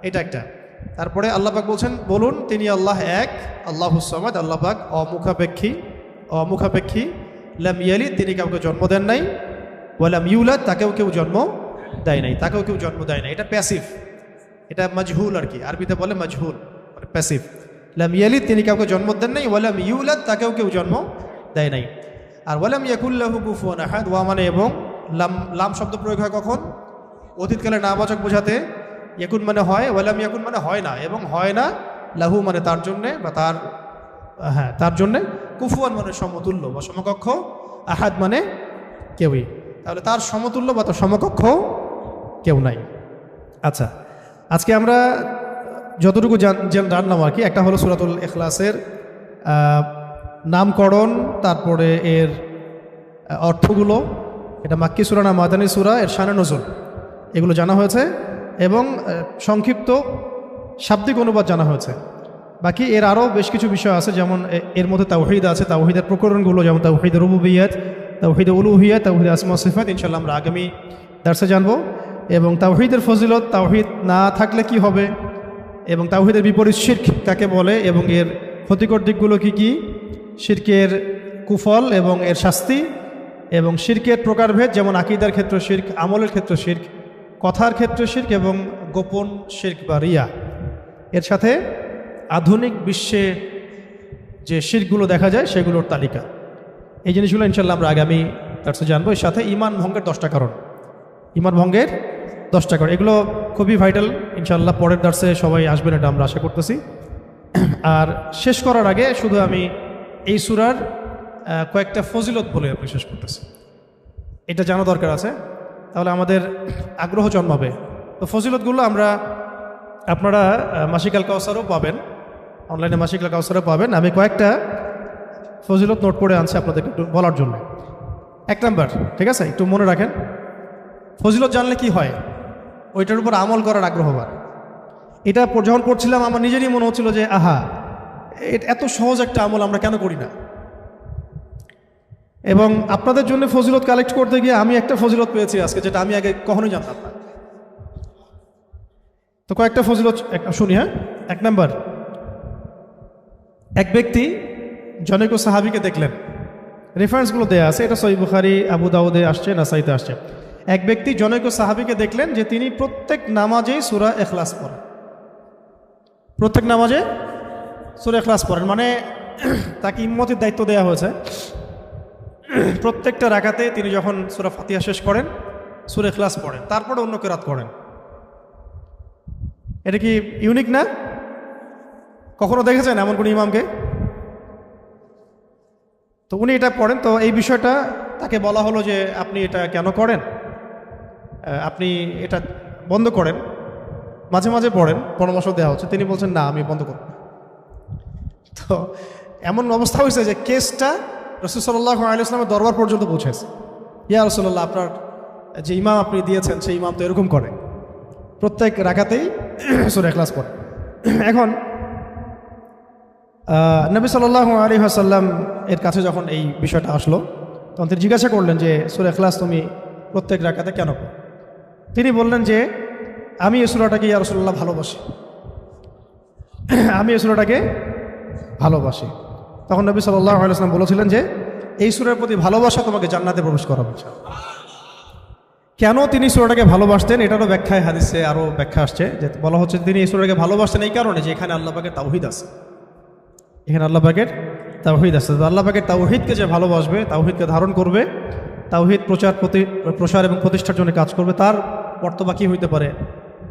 Speaker 1: এটা একটা। তারপরে আল্লাহ পাক বলছেন, বলুন তিনি আল্লাহ এক, আল্লাহুস সামাদ, আল্লাহ পাক অমুখাপেক্ষী, লাম ইয়ালিদ তিনি কাউকে জন্ম দেন নাই, ওয়া লাম ইউলাদ তাকেও কেউ জন্ম দেয় নাই, তাকেও কেউ জন্ম দেয় নাই। এটা প্যাসিভ, এটা মাজহুল আর কি, আরবিতে বলে মাজহুল, মানে প্যাসিভ। লাম ইয়ালিদ তিনি কাউকে জন্ম দেন নাই, ওয়া লাম ইউলাদ তাকেও কেউ জন্ম দেয় নাই। আর ওয়া লাম ইয়াকুল লাহু কুফুয়ান আহাদ, ওয়া মানে এবং, লাম লাম শব্দ প্রয়োগ হয় কখন? অতীতকালে নাবাচক বোঝাতে। ইয়াকুন মানে হয়, ওয়ালাম ইয়াকুন মানে হয় না, এবং হয় না লাহু মানে তার জন্যে বা তার জন্যে, কুফুয়ান মানে সমতুল্য বা সমকক্ষ, আহাদ মানে কেউই। তাহলে তার সমতুল্য বা তার সমকক্ষ কেউ নাই। আচ্ছা, আজকে আমরা যতটুকু জানলাম আর কি, একটা হলো সূরাতুল ইখলাসের নামকরণ, তারপরে এর অর্থগুলো, এটা মাক্কি সূরা না মাদানী সূরা, এর শানে নজুল, এগুলো জানা হয়েছে, এবং সংক্ষিপ্ত শাব্দিক অনুবাদ জানা হয়েছে। বাকি এর আরও বেশ কিছু বিষয় আছে, যেমন এর মধ্যে তাওহীদ আছে, তাওহীদের প্রকরণগুলো, যেমন তাওহীদে রুবুবিয়্যাত, তাওহীদে উলুহিয়্যাত, তাওহীদে আসমা ওয়া সিফাত, ইনশাআল্লাহ আমরা আগামী দার্সে জানবো। এবং তাওহীদের ফজিলত, তাওহীদ না থাকলে কি হবে, এবং তাওহীদের বিপরীত শিরক কাকে বলে, এবং এর ক্ষতিকর দিকগুলো কি কি, শিরকের কুফল এবং এর শাস্তি, এবং শিরকের প্রকারভেদ, যেমন আকীদার ক্ষেত্রে শিরক, আমলের ক্ষেত্রে শিরক, কথার ক্ষেত্রে শিরক, এবং গোপন শিরক বা রিয়া। এর সাথে আধুনিক বিশ্বে যে শিরকগুলো দেখা যায় সেগুলোর তালিকা। এই জিনিসগুলো ইনশাআল্লাহ আমরা আগামী দার্সে জানবো। এর সাথে ঈমান ভঙ্গের 10টা কারণ, ঈমান ভঙ্গের 10টা কারণ, এগুলো খুবই ভাইটাল। ইনশাআল্লাহ পরের দার্সে সবাই আসবেন, এটা আমরা আশা করতেছি। আর শেষ করার আগে শুধু আমি এই সূরার কয়েকটা ফজিলত বলে আমি শেষ করতেছি, এটা জানা দরকার আছে, তাহলে আমাদের আগ্রহ জন্মাবে। তো ফজিলতগুলো আপনারা মাসিক আল কাউসারও পাবেন, অনলাইনে মাসিক আল কাউসারও পাবেন। আমি কয়েকটা ফজিলত নোট করে আনছি আপনাদেরকে একটু বলার জন্য। 1 নাম্বার, ঠিক আছে, একটু মনে রাখেন, ফজিলত জানলে কি হয়, ওইটার উপর আমল করার আগ্রহ বাড়ে। এটা যখন পড়ছিলাম আমার নিজেরই মনে হচ্ছিল যে আহা, এত সহজ একটা আমল আমরা কেন করি না। এবং আপনাদের জন্য ফজিলত কালেক্ট করতে গিয়ে আমি একটা ফজিলত পেয়েছি আজকে, যেটা আমি আগে কখনোই জানতাম না। তো কয়েকটা ফজিলত শুনি। হ্যাঁ, 1 নাম্বার, এক ব্যক্তি জনৈক সাহাবীকে দেখলেন, রেফারেন্সগুলো দেয়া আছে, এটা সহিহ বুখারী, আবু দাউদে আসছে, নাসাইতে আসছে। এক ব্যক্তি জনৈক সাহাবীকে দেখলেন যে তিনি প্রত্যেক নামাজেই সূরা ইখলাস পড়েন, প্রত্যেক নামাজে সূরা ইখলাস পড়েন, মানে তাকে ইম্মতের দায়িত্ব দেওয়া হয়েছে। প্রত্যেকটা রাকাতে তিনি যখন সূরা ফাতিহা শেষ করেন সূরা ইখলাস পড়েন, তারপরে অন্য কিরাত করেন। এটা কি ইউনিক না? কখনো দেখেছেন এমন কোন ইমামকে? তো উনি এটা পড়েন। তো এই বিষয়টা তাকে বলা হলো যে আপনি এটা কেন করেন, আপনি এটা বন্ধ করেন, মাঝে মাঝে পড়েন, পরামর্শ দেওয়া হচ্ছে। তিনি বলছেন না, আমি বন্ধ করব। তো এমন অবস্থা হয়েছে যে কেসটা রাসূল সাল্লাল্লাহু আলাইহি ওয়াসাল্লামের দরবার পর্যন্ত পৌঁছেছে। ইয়া রাসূলুল্লাহ, আপনার যে ইমাম আপনি দিয়েছেন সেই ইমাম তো এরকম করে, প্রত্যেক রাকাতেই সূরা ইখলাস পড়ে। এখন নবী সাল্লাল্লাহু আলাইহি ওয়াসাল্লাম এর কাছে যখন এই বিষয়টা আসলো, তখন তিনি জিজ্ঞাসা করলেন যে সূরা ইখলাস তুমি প্রত্যেক রাকাতে কেন পড়ো? তিনি বললেন যে আমি এই সূরাটাকে ইয়া রাসূলুল্লাহ ভালোবাসি, আমি এই সূরাটাকে ভালোবাসি। তখন নবী সাল্লাল্লাহু আলাইহি ওয়াসাল্লাম বলেছিলেন যে এই সূরার প্রতি ভালোবাসা তোমাকে জান্নাতে প্রবেশ করাবে। কেন তিনি সূরাটাকে ভালোবাসতেন এটারও ব্যাখ্যায় হাদিসে আরও ব্যাখ্যা আসছে, যে বলা হচ্ছে তিনি এই সূরাটাকে ভালোবাসতেন এই কারণে যে এখানে আল্লাহ পাকের তাওহীদ আছে, এখানে আল্লাহ পাকের তাওহীদ আছে। আল্লাহ পাকের তাওহীদকে যে ভালোবাসবে, তাওহীদকে ধারণ করবে, তাওহীদ প্রসার এবং প্রতিষ্ঠার জন্য কাজ করবে, তার বর্তবা কী হইতে পারে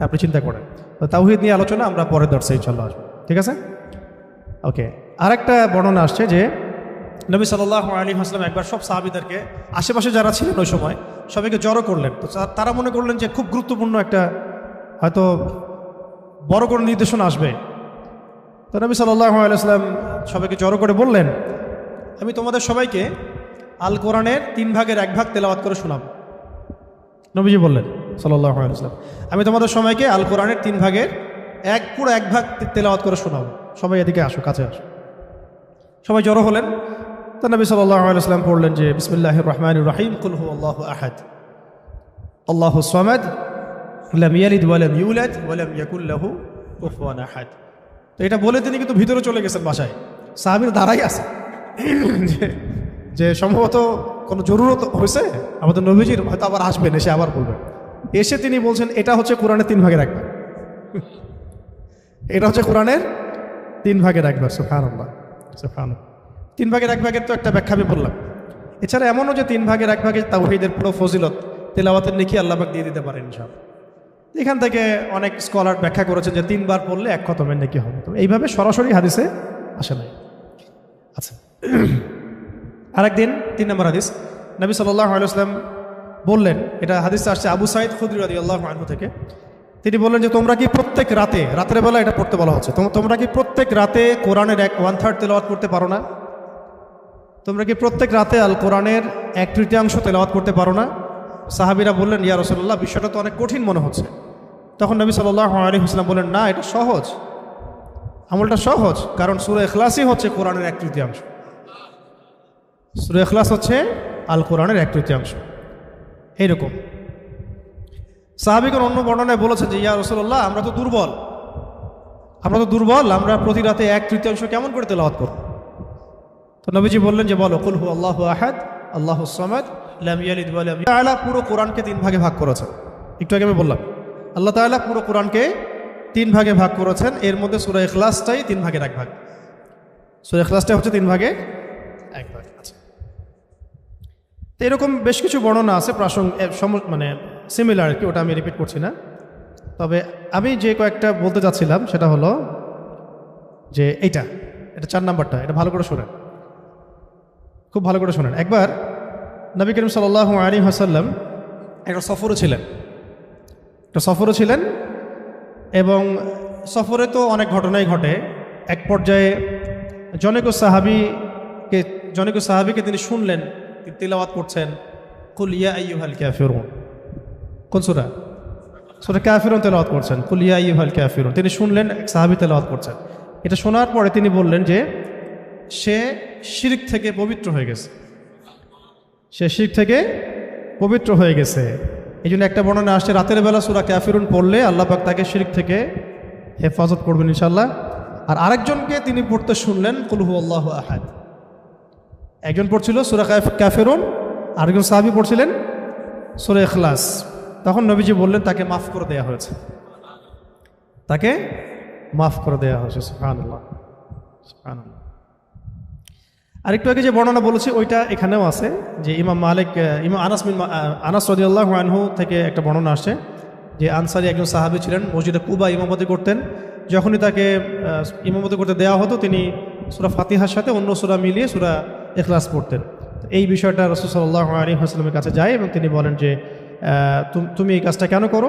Speaker 1: আপনি চিন্তা করেন। তো তাওহীদ নিয়ে আলোচনা আমরা পরের দর্শে ইনশাআল্লাহ আসবো, ঠিক আছে? ওকে, আরেকটা বর্ণনা আসছে যে নবী সাল্লাল্লাহু আলাইহি ওয়াসাল্লাম একবার সব সাহাবীদেরকে, আশেপাশে যারা ছিলেন ওই সময়, সবাইকে জড়ো করলেন। তো তারা মনে করলেন যে খুব গুরুত্বপূর্ণ একটা হয়তো বড় কোনো নির্দেশনা আসবে। তো নবী সাল্লাল্লাহু আলাইহি ওয়াসাল্লাম সবাইকে জড়ো করে বললেন, আমি তোমাদের সবাইকে আল কোরআনের 3 ভাগের 1 ভাগ তেলাওয়াত করে শোনাব। নবীজি বললেন সাল্লাল্লাহু আলাইহি ওয়াসাল্লাম, আমি তোমাদের সবাইকে আল কোরআনের 3 ভাগের পুরো 1 ভাগ তেলাওয়াত করে শোনাবো, সবাই এদিকে আসো, কাছে আসো। সবাই জড়ো হলেন। তো নবী সাল্লাল্লাহু আলাইহি ওয়াসাল্লাম পড়লেন যে বিসমিল্লাহির রহমানির রহিম, কুল হুয়াল্লাহু আহাদ, আল্লাহুস সামাদ, লাম ইয়ালিদ ওয়া লাম ইউলাদ ওয়া লাম ইয়াকুল লাহু কুফুয়ান আহাদ। তো এটা বলে তিনি কিন্তু ভিতরে চলে গেছেন বাসায়, সাহাবীরা দাঁড়াই আছে যে সম্ভবত কোনো জরুরত হয়েছে আমাদের নবীজির, হয়তো আবার আসবেন, এসে আবার বলবেন। এসে তিনি বলছেন এটা হচ্ছে কোরআনের 3 ভাগের 1 ভাগ, এটা হচ্ছে কোরআনের 3 ভাগের 1 ভাগ। সুবহানাল্লাহ, সুবহানাল্লাহ। 3 ভাগের 1 ভাগের তো একটা ব্যাখ্যা আমি বললাম। এছাড়া এমনও যে 3 ভাগের 1 ভাগে তাওহীদের পুরো ফজিলত তেলাওয়াতের নেকি আল্লাহ পাক দিয়ে দিতে পারেন ইনশাআল্লাহ। এখান থেকে অনেক স্কলার ব্যাখ্যা করেছেন যে 3 বার পড়লে 1 খতমের নেকি হবে, তো এইভাবে সরাসরি হাদিসে আসে নাই। আচ্ছা, আরেকদিন 3 নম্বর হাদিস, নবী সাল্লাল্লাহু আলাইহি ওয়াসাল্লাম বললেন, এটা হাদিসে আসছে আবু সাঈদ খুদরি রাদিয়াল্লাহু আনহু থেকে, তিনি বললেন যে তোমরা কি প্রত্যেক রাতে, রাতের বেলা এটা পড়তে বলা হচ্ছে, তোমরা কি প্রত্যেক রাতে কোরআনের 1/3 তেলাওয়াত করতে পারো না? তোমরা কি প্রত্যেক রাতে আল কোরআনের 1/3 তেলাওয়াত করতে পারো না? সাহাবীরা বললেন, ইয়া রাসূলুল্লাহ, বিষয়টা তো অনেক কঠিন মনে হচ্ছে। তখন নবী সাল্লাল্লাহু আলাইহি ওয়াসাল্লাম বললেন, না, এটা সহজ, আমলটা সহজ, কারণ সূরা ইখলাসই হচ্ছে কোরআনের 1/3। সূরা ইখলাস হচ্ছে আল কোরআনের 1/3। এইরকম সাহাবীগণ অন্য বর্ণনায় বলেছেন যে, ইয়া রাসূলুল্লাহ, আমরা তো দুর্বল, আমরা প্রতি রাতে 1/3 কেমন করে তেলাওয়াত করব? তো নবীজি বললেন যে, বলো, কুল হু আল্লাহু আহাদ আল্লাহুস সামাদ লাম ইয়ালিদ ওয়া লাম ইউলাদ। আল্লাহ তাআলা পুরো কোরআনকে 3 ভাগে ভাগ করেছেন। একটু আগে আমি বললাম, আল্লাহ তাআলা পুরো কোরআনকে 3 ভাগে ভাগ করেছেন। এর মধ্যে সূরা ইখলাসটাই 3 ভাগের 1 ভাগ। সূরা ইখলাসটা হচ্ছে 3 ভাগে 1 ভাগ। আচ্ছা, তো এরকম বেশ কিছু বর্ণনা আছে মানে সিমিলার, কি ওটা আমি রিপিট করছি না। তবে আমি যে কয়েকটা বলতে চাচ্ছিলাম সেটা হলো যে এটা 4 নাম্বারটা, এটা ভালো করে শোনেন, খুব ভালো করে শোনেন। একবার নবী করিম সাল্লাল্লাহু আলাইহি ওয়াসাল্লাম একটা সফরে ছিলেন এবং সফরে তো অনেক ঘটনাই ঘটে। এক পর্যায়ে জনৈক সাহাবীকে তিনি শুনলেন তিলাওয়াত করছেন, কুল ইয়া আইয়ুহাল কাফিরুন। কোন সূরা? সূরা কাফিরুন তেলাওয়াত করছেন, কুল ইয়া আইয়ুহাল কাফিরুন। তিনি শুনলেন এক সাহাবী তেলাওয়াত করছেন। এটা শোনার পরে তিনি বললেন যে সে শিরক থেকে পবিত্র হয়ে গেছে, এই জন্য একটা বর্ণনা আসছে, রাতের বেলা সূরা কাফিরুন পড়লে আল্লাহ পাক তাকে শিরক থেকে হেফাজত করবেন ইনশাআল্লাহ। আর আরেকজনকে তিনি পড়তে শুনলেন কুল হু আল্লাহু আহাদ। একজন পড়ছিল সূরা কাফিরুন, আরেকজন সাহাবী পড়ছিলেন সূরা ইখলাস। তখন নবীজি বললেন তাকে মাফ করে দেওয়া হয়েছে, সুবহানাল্লাহ, সুবহানাল্লাহ। আরেকটু আগে যে বর্ণনা বলেছি ওইটা এখানেও আছে, যে ইমাম আনাস রাদিয়াল্লাহু আনহু থেকে একটা বর্ণনা আসছে যে আনসারী একজন সাহাবী ছিলেন, মসজিদে কুবা ইমামতি করতেন। যখনই তাকে ইমামতি করতে দেওয়া হতো তিনি সূরা ফাতিহার সাথে অন্য সূরা মিলিয়ে সূরা ইখলাস পড়তেন। এই বিষয়টা রাসূল সাল্লাল্লাহু আলাইহি ওয়াসাল্লামের কাছে যায় এবং তিনি বলেন যে তুমি এই কাজটা কেন করো,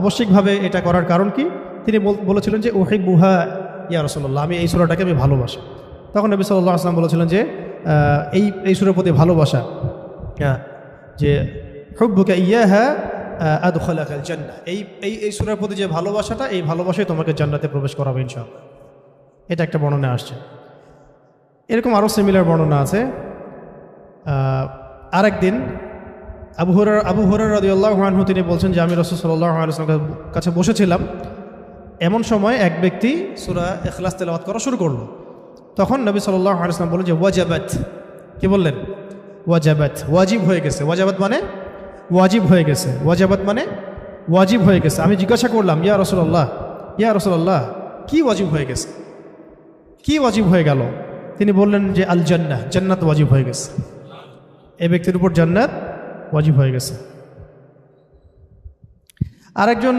Speaker 1: আবশ্যিকভাবে এটা করার কারণ কি? তিনি বলেছিলেন যে উহিব্বুহা ইয়া রাসূলুল্লাহ, আমি এই সূরাটাকে আমি ভালোবাসি। তখন নবী সাল্লাল্লাহু আলাইহি ওয়াসাল্লাম বলেছিলেন যে এই সূরার প্রতি ভালোবাসা, যে হুব্বুকা ইয়াহা আদখালাকাল জান্নাহ, এই সূরার প্রতি যে ভালোবাসাটা, এই ভালোবাসাই তোমাকে জান্নাতে প্রবেশ করাবে ইনশাআল্লাহ। এটা একটা বর্ণনা আসছে। এরকম আরও সিমিলার বর্ণনা আছে। আরেকদিন আবু হুরায়রা রাদিয়াল্লাহু আনহু তিনি বলছেন যে আমি রাসূল সাল্লাল্লাহু আলাইহি ওয়াসাল্লামের কাছে বসেছিলাম, এমন সময় এক ব্যক্তি সূরা ইখলাস তেলাওয়াত করা শুরু করলো। তখন নবী সাল্লাল্লাহু আলাইহি ওয়াসাল্লাম বললেন যে ওয়াজাবাত। কি বললেন? ওয়াজাবাত, ওয়াজিব হয়ে গেছে। ওয়াজাবাত মানে ওয়াজিব হয়ে গেছে, ওয়াজাবাত মানে ওয়াজিব হয়ে গেছে। আমি জিজ্ঞাসা করলাম, ইয়া রাসূলুল্লাহ, কি ওয়াজিব হয়ে গেছে, কি ওয়াজিব হয়ে গেল? তিনি বললেন যে আল জান্নাহ, জান্নাত ওয়াজিব হয়ে গেছে, এই ব্যক্তির উপর জান্নাত ওয়াজিব হয়ে গেছে। আরেকজন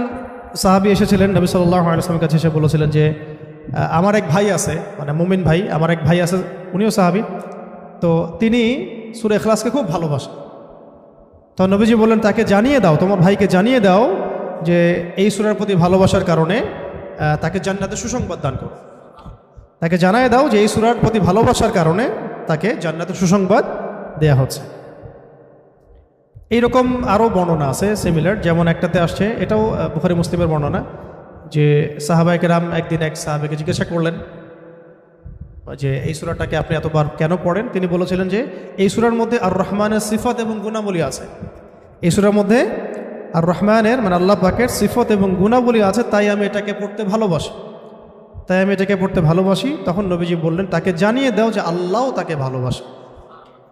Speaker 1: সাহাবী এসেছিলেন নবী সাল্লাল্লাহু আলাইহি ওয়াসাল্লামের কাছে, এসে বলেছিলেন যে আমার এক ভাই আছে, মানে মুমিন ভাই, আমার এক ভাই আছে, উনিও সাহাবী, তো তিনি সূরা ইখলাসকে খুব ভালোবাসেন। তো নবীজি বললেন তাকে জানিয়ে দাও, তোমার ভাইকে জানিয়ে দাও যে এই সূরার প্রতি ভালোবাসার কারণে তাকে জান্নাতের সুসংবাদ দান করো। তাকে জানিয়ে দাও যে এই সূরার প্রতি ভালোবাসার কারণে তাকে জান্নাতের সুসংবাদ দেয়া হচ্ছে। এইরকম আরও বর্ণনা আছে সিমিলার, যেমন একটাতে আসছে, এটাও বুখারী মুসলিমের বর্ণনা, যে সাহাবায়ে কেরাম একদিন এক সাহাবীকে জিজ্ঞাসা করলেন যে এই সূরাটাকে আপনি এতবার কেন পড়েন? তিনি বলেছিলেন যে এই সূরার মধ্যে আর রহমানের সিফত এবং গুণাবলী আছে, এই সূরার মধ্যে আর রহমানের মানে আল্লাহ পাকের সিফত এবং গুণাবলী আছে, তাই আমি এটাকে পড়তে ভালোবাসি। তখন নবীজি বললেন তাকে জানিয়ে দাও যে আল্লাহও তাকে ভালোবাসে।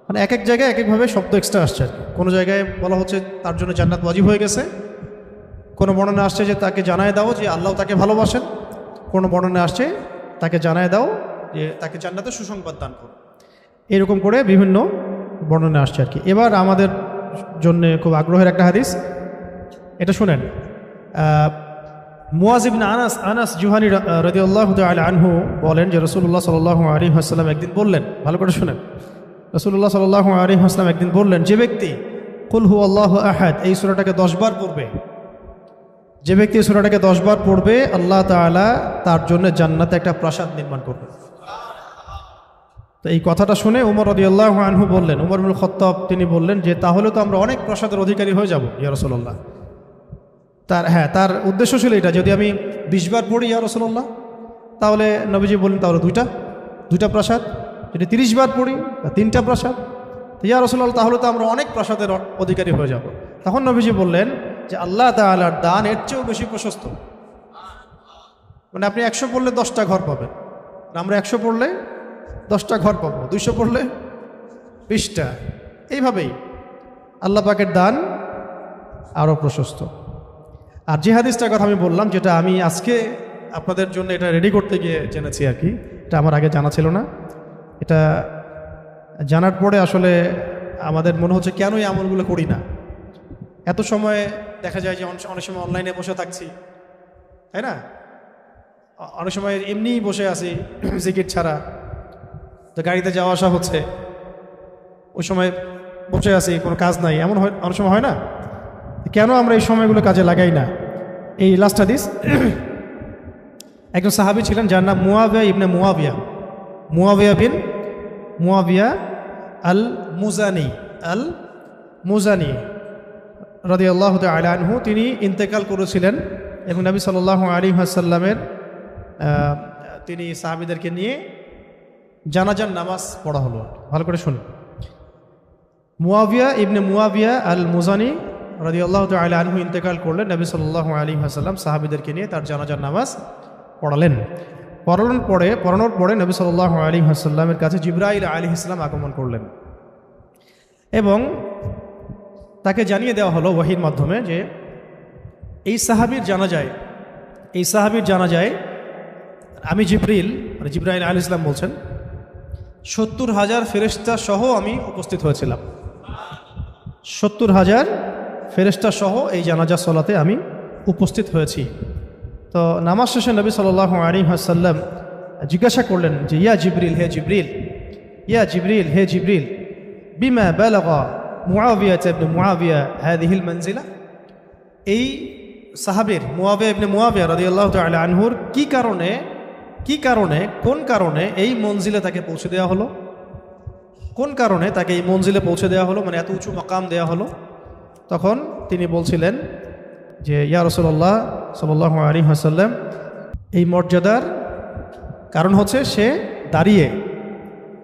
Speaker 1: মানে এক এক জায়গায় এক একভাবে শব্দ এক্সট্রা আসছে। কোনো জায়গায় বলা হচ্ছে তার জন্য জান্নাত ওয়াজিব হয়ে গেছে, কোনো বর্ণনা আসছে যে তাকে জানায় দাও যে আল্লাহ তাকে ভালোবাসেন, কোনো বর্ণনা আসছে তাকে জানায় দাও যে তাকে জান্নাতের সুসংবাদ দান করো। এরকম করে বিভিন্ন বর্ণনা আসছে আর কি। এবার আমাদের জন্য খুব আগ্রহের একটা হাদিস, এটা শুনেন। মুয়াজ ইবনে আনাস জুহানি রাদিয়াল্লাহু তাআলা আনহু বলেন যে রাসূলুল্লাহ সাল্লাল্লাহু আলাইহি ওয়াসাল্লাম একদিন বললেন, ভালো করে শুনেন, রাসূলুল্লাহ সাল্লাল্লাহু আলাইহি ওয়াসাল্লাম একদিন বললেন, যে ব্যক্তি কুল হুয়াল্লাহু আহাদ এই সূরাটাকে 10 বার পড়বে, যে ব্যক্তি এই সূরাটাকে 10 বার পড়বে, আল্লাহ তাআলা তার জন্য জান্নাতে একটা প্রাসাদ নির্মাণ করবে। তো এই কথাটা শুনে উমর রাদিয়াল্লাহু আনহু বললেন, উমর ইবনুল খাত্তাব তিনি বললেন যে তাহলে তো আমরা অনেক প্রাসাদের অধিকারী হয়ে যাব ইয়া রাসূলুল্লাহ। তার উদ্দেশ্য ছিল এটা, যদি আমি 20 বার পড়ি ইয়া রাসূলুল্লাহ, তাহলে নবীজি বললেন তাহলে দুইটা প্রাসাদ, যদি 30 বার পড়ি তা 3টা প্রাসাদ, ইয়া রাসূলুল্লাহ তাহলে তো আমরা অনেক প্রাসাদের অধিকারী হয়ে যাব। তখন নবীজি বললেন যে আল্লাহ তাআলার দান এর চেয়েও বেশি প্রশস্ত, মানে আপনি 100 পড়লে 10টা ঘর পাবেন, আমরা 100 পড়লে 10টা ঘর পাবো, 200 পড়লে 20টা। এইভাবেই আল্লাহ পাকের দান আরও প্রশস্ত। আর যে হাদিসটার কথা আমি বললাম, যেটা আমি আজকে আপনাদের জন্য এটা রেডি করতে গিয়ে জেনেছি আর কি, এটা আমার আগে জানা ছিল না। এটা জানার পরে আসলে আমাদের মনে হচ্ছে কেন এই আমলগুলো করি না। এত সময় দেখা যায় যে অনেক সময় অনলাইনে বসে থাকছি, তাই না, অনেক সময় এমনিই বসে আছি জিকির ছাড়া, তো গাড়িতে যাওয়া আসা হচ্ছে, ওই সময় বসে আছি, কোনো কাজ নাই, এমন হয় অনেক সময় হয় না। কেন আমরা এই সময়গুলো কাজে লাগাই না? এই লাস্ট হাদিস, একজন সাহাবী ছিলেন যার নাম মুয়াবিয়া ইবনে মুয়াবিয়া বিন মুয়াবিয়া আল মুজানি রাদিয়াল্লাহু তাআলা আনহু। তিনি ইন্তেকাল করেছিলেন এবং নবী সাল্লাল্লাহু আলাইহি ওয়াসাল্লামের তিনি সাহাবীদেরকে নিয়ে জানাজার নামাজ পড়া হলো। ভালো করে শুনুন, মুয়াবিয়া ইবনে মুয়াবিয়া আল মুজানি রাদিয়াল্লাহু তাআলা আনহু ইন্তেকাল করলেন, নবী সাল্লাল্লাহু আলাইহি ওয়াসাল্লাম সাহাবীদেরকে নিয়ে তার জানাজার নামাজ পড়ানোর পরে নবী সাল্লাল্লাহু আলাইহি ওয়াসাল্লামের কাছে জিবরাইল আলাইহিস সালাম আগমন করলেন এবং তাকে জানিয়ে দেওয়া হলো ওহীর মাধ্যমে যে এই সাহাবীর জানাজায় আমি জিবরাইল আলাইহিস সালাম বলছেন 70,000 ফেরেশতা সহ আমি উপস্থিত হয়েছিলাম। 70,000 ফেরেশতা সহ এই জানাজা সালাতে আমি উপস্থিত হয়েছি। তো নামাজ শেষে নবী সাল্লাল্লাহু আলাইহি ওয়াসাল্লাম জিজ্ঞাসা করলেন যে ইয়া জিবরিল হে জিবরিল বিমা বালাগা মুআবিয়া ইবনে মুআবিয়া হাদিহিল মানজিলা, এই সাহাবীর মুআবিয়া ইবনে মুআবিয়া রাদিয়াল্লাহু তাআলা আনহুর কোন কারণে এই মঞ্জিলে তাকে পৌঁছে দেওয়া হলো, কোন কারণে তাকে এই মঞ্জিলে পৌঁছে দেওয়া হলো, মানে এত উঁচু মাকাম দেওয়া হলো। তখন তিনি বলছিলেন যে ইয়া রাসূলুল্লাহ সাল্লাল্লাহু আলাইহি ওয়াসাল্লাম, এই মর্যাদার কারণ হচ্ছে সে দাঁড়িয়ে,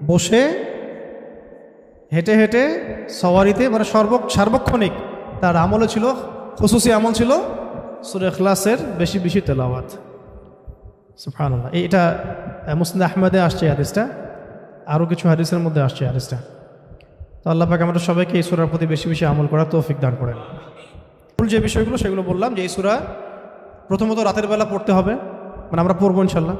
Speaker 1: বসে, হেঁটে হেঁটে, সওয়ারিতে, মানে সার্বক্ষণিক তার আমলে ছিল, খুসুসি আমল ছিল সূরা ইখলাসের বেশি বেশি তেলাওয়াত। সুবহানাল্লাহ। এটা মুসনাদ আহমদে আসছে হাদিসটা, আরও কিছু হাদিসের মধ্যে আসছে হাদিসটা। তো আল্লাহ পাক আমাদের সবাইকে এই সূরার প্রতি বেশি বেশি আমল করার তৌফিক দান করেন। যে বিষয়গুলো সেগুলো বললাম যে এই সূরা প্রথমত রাতের বেলা পড়তে হবে, মানে আমরা পড়বো ইনশাল্লাহ।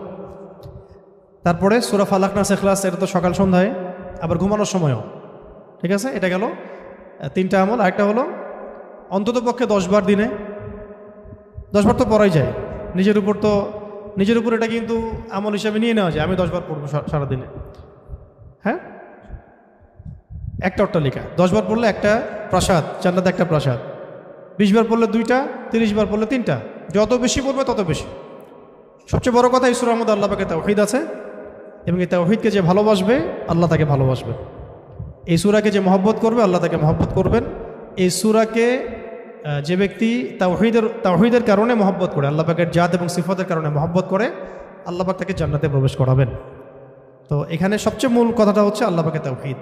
Speaker 1: তারপরে সূরা ফালাক নাস ইখলাস, এটা তো সকাল সন্ধ্যায়, আবার ঘুমানোর সময়ও, ঠিক আছে। এটা গেল 3টা আমল। আরেকটা হলো অন্তত পক্ষে 10 বার দিনে, 10 বার তো পড়াই যায়, নিজের উপর এটা কিন্তু আমল হিসাবে নিয়ে নেওয়া যায়। আমি 10 বার পড়বো সারাদিনে, হ্যাঁ, একটা অট্টালিকা, 10 বার পড়লে একটা প্রাসাদ, জান্নাতে একটা প্রাসাদ, 20 বার পড়লে 2টা, 30 বার পড়লে 3টা, যত বেশি পড়বে তত বেশি। সবচেয়ে বড় কথা, এই সূরার মধ্যে আল্লাহ পাকের তাওহীদ আছে এবং এই তাওহীদকে যে ভালোবাসবে আল্লাহ তাকে ভালোবাসবে, এই সূরাকে যে মহব্বত করবে আল্লাহ তাকে মহব্বত করবেন। এই সূরাকে যে ব্যক্তি তাওহীদের কারণে মহব্বত করে, আল্লাহ পাকের জাত এবং সিফাতের কারণে মহব্বত করে, আল্লাহ পাক তাকে জান্নাতে প্রবেশ করাবেন। তো এখানে সবচেয়ে মূল কথাটা হচ্ছে আল্লাহ পাকের তাওহীদ।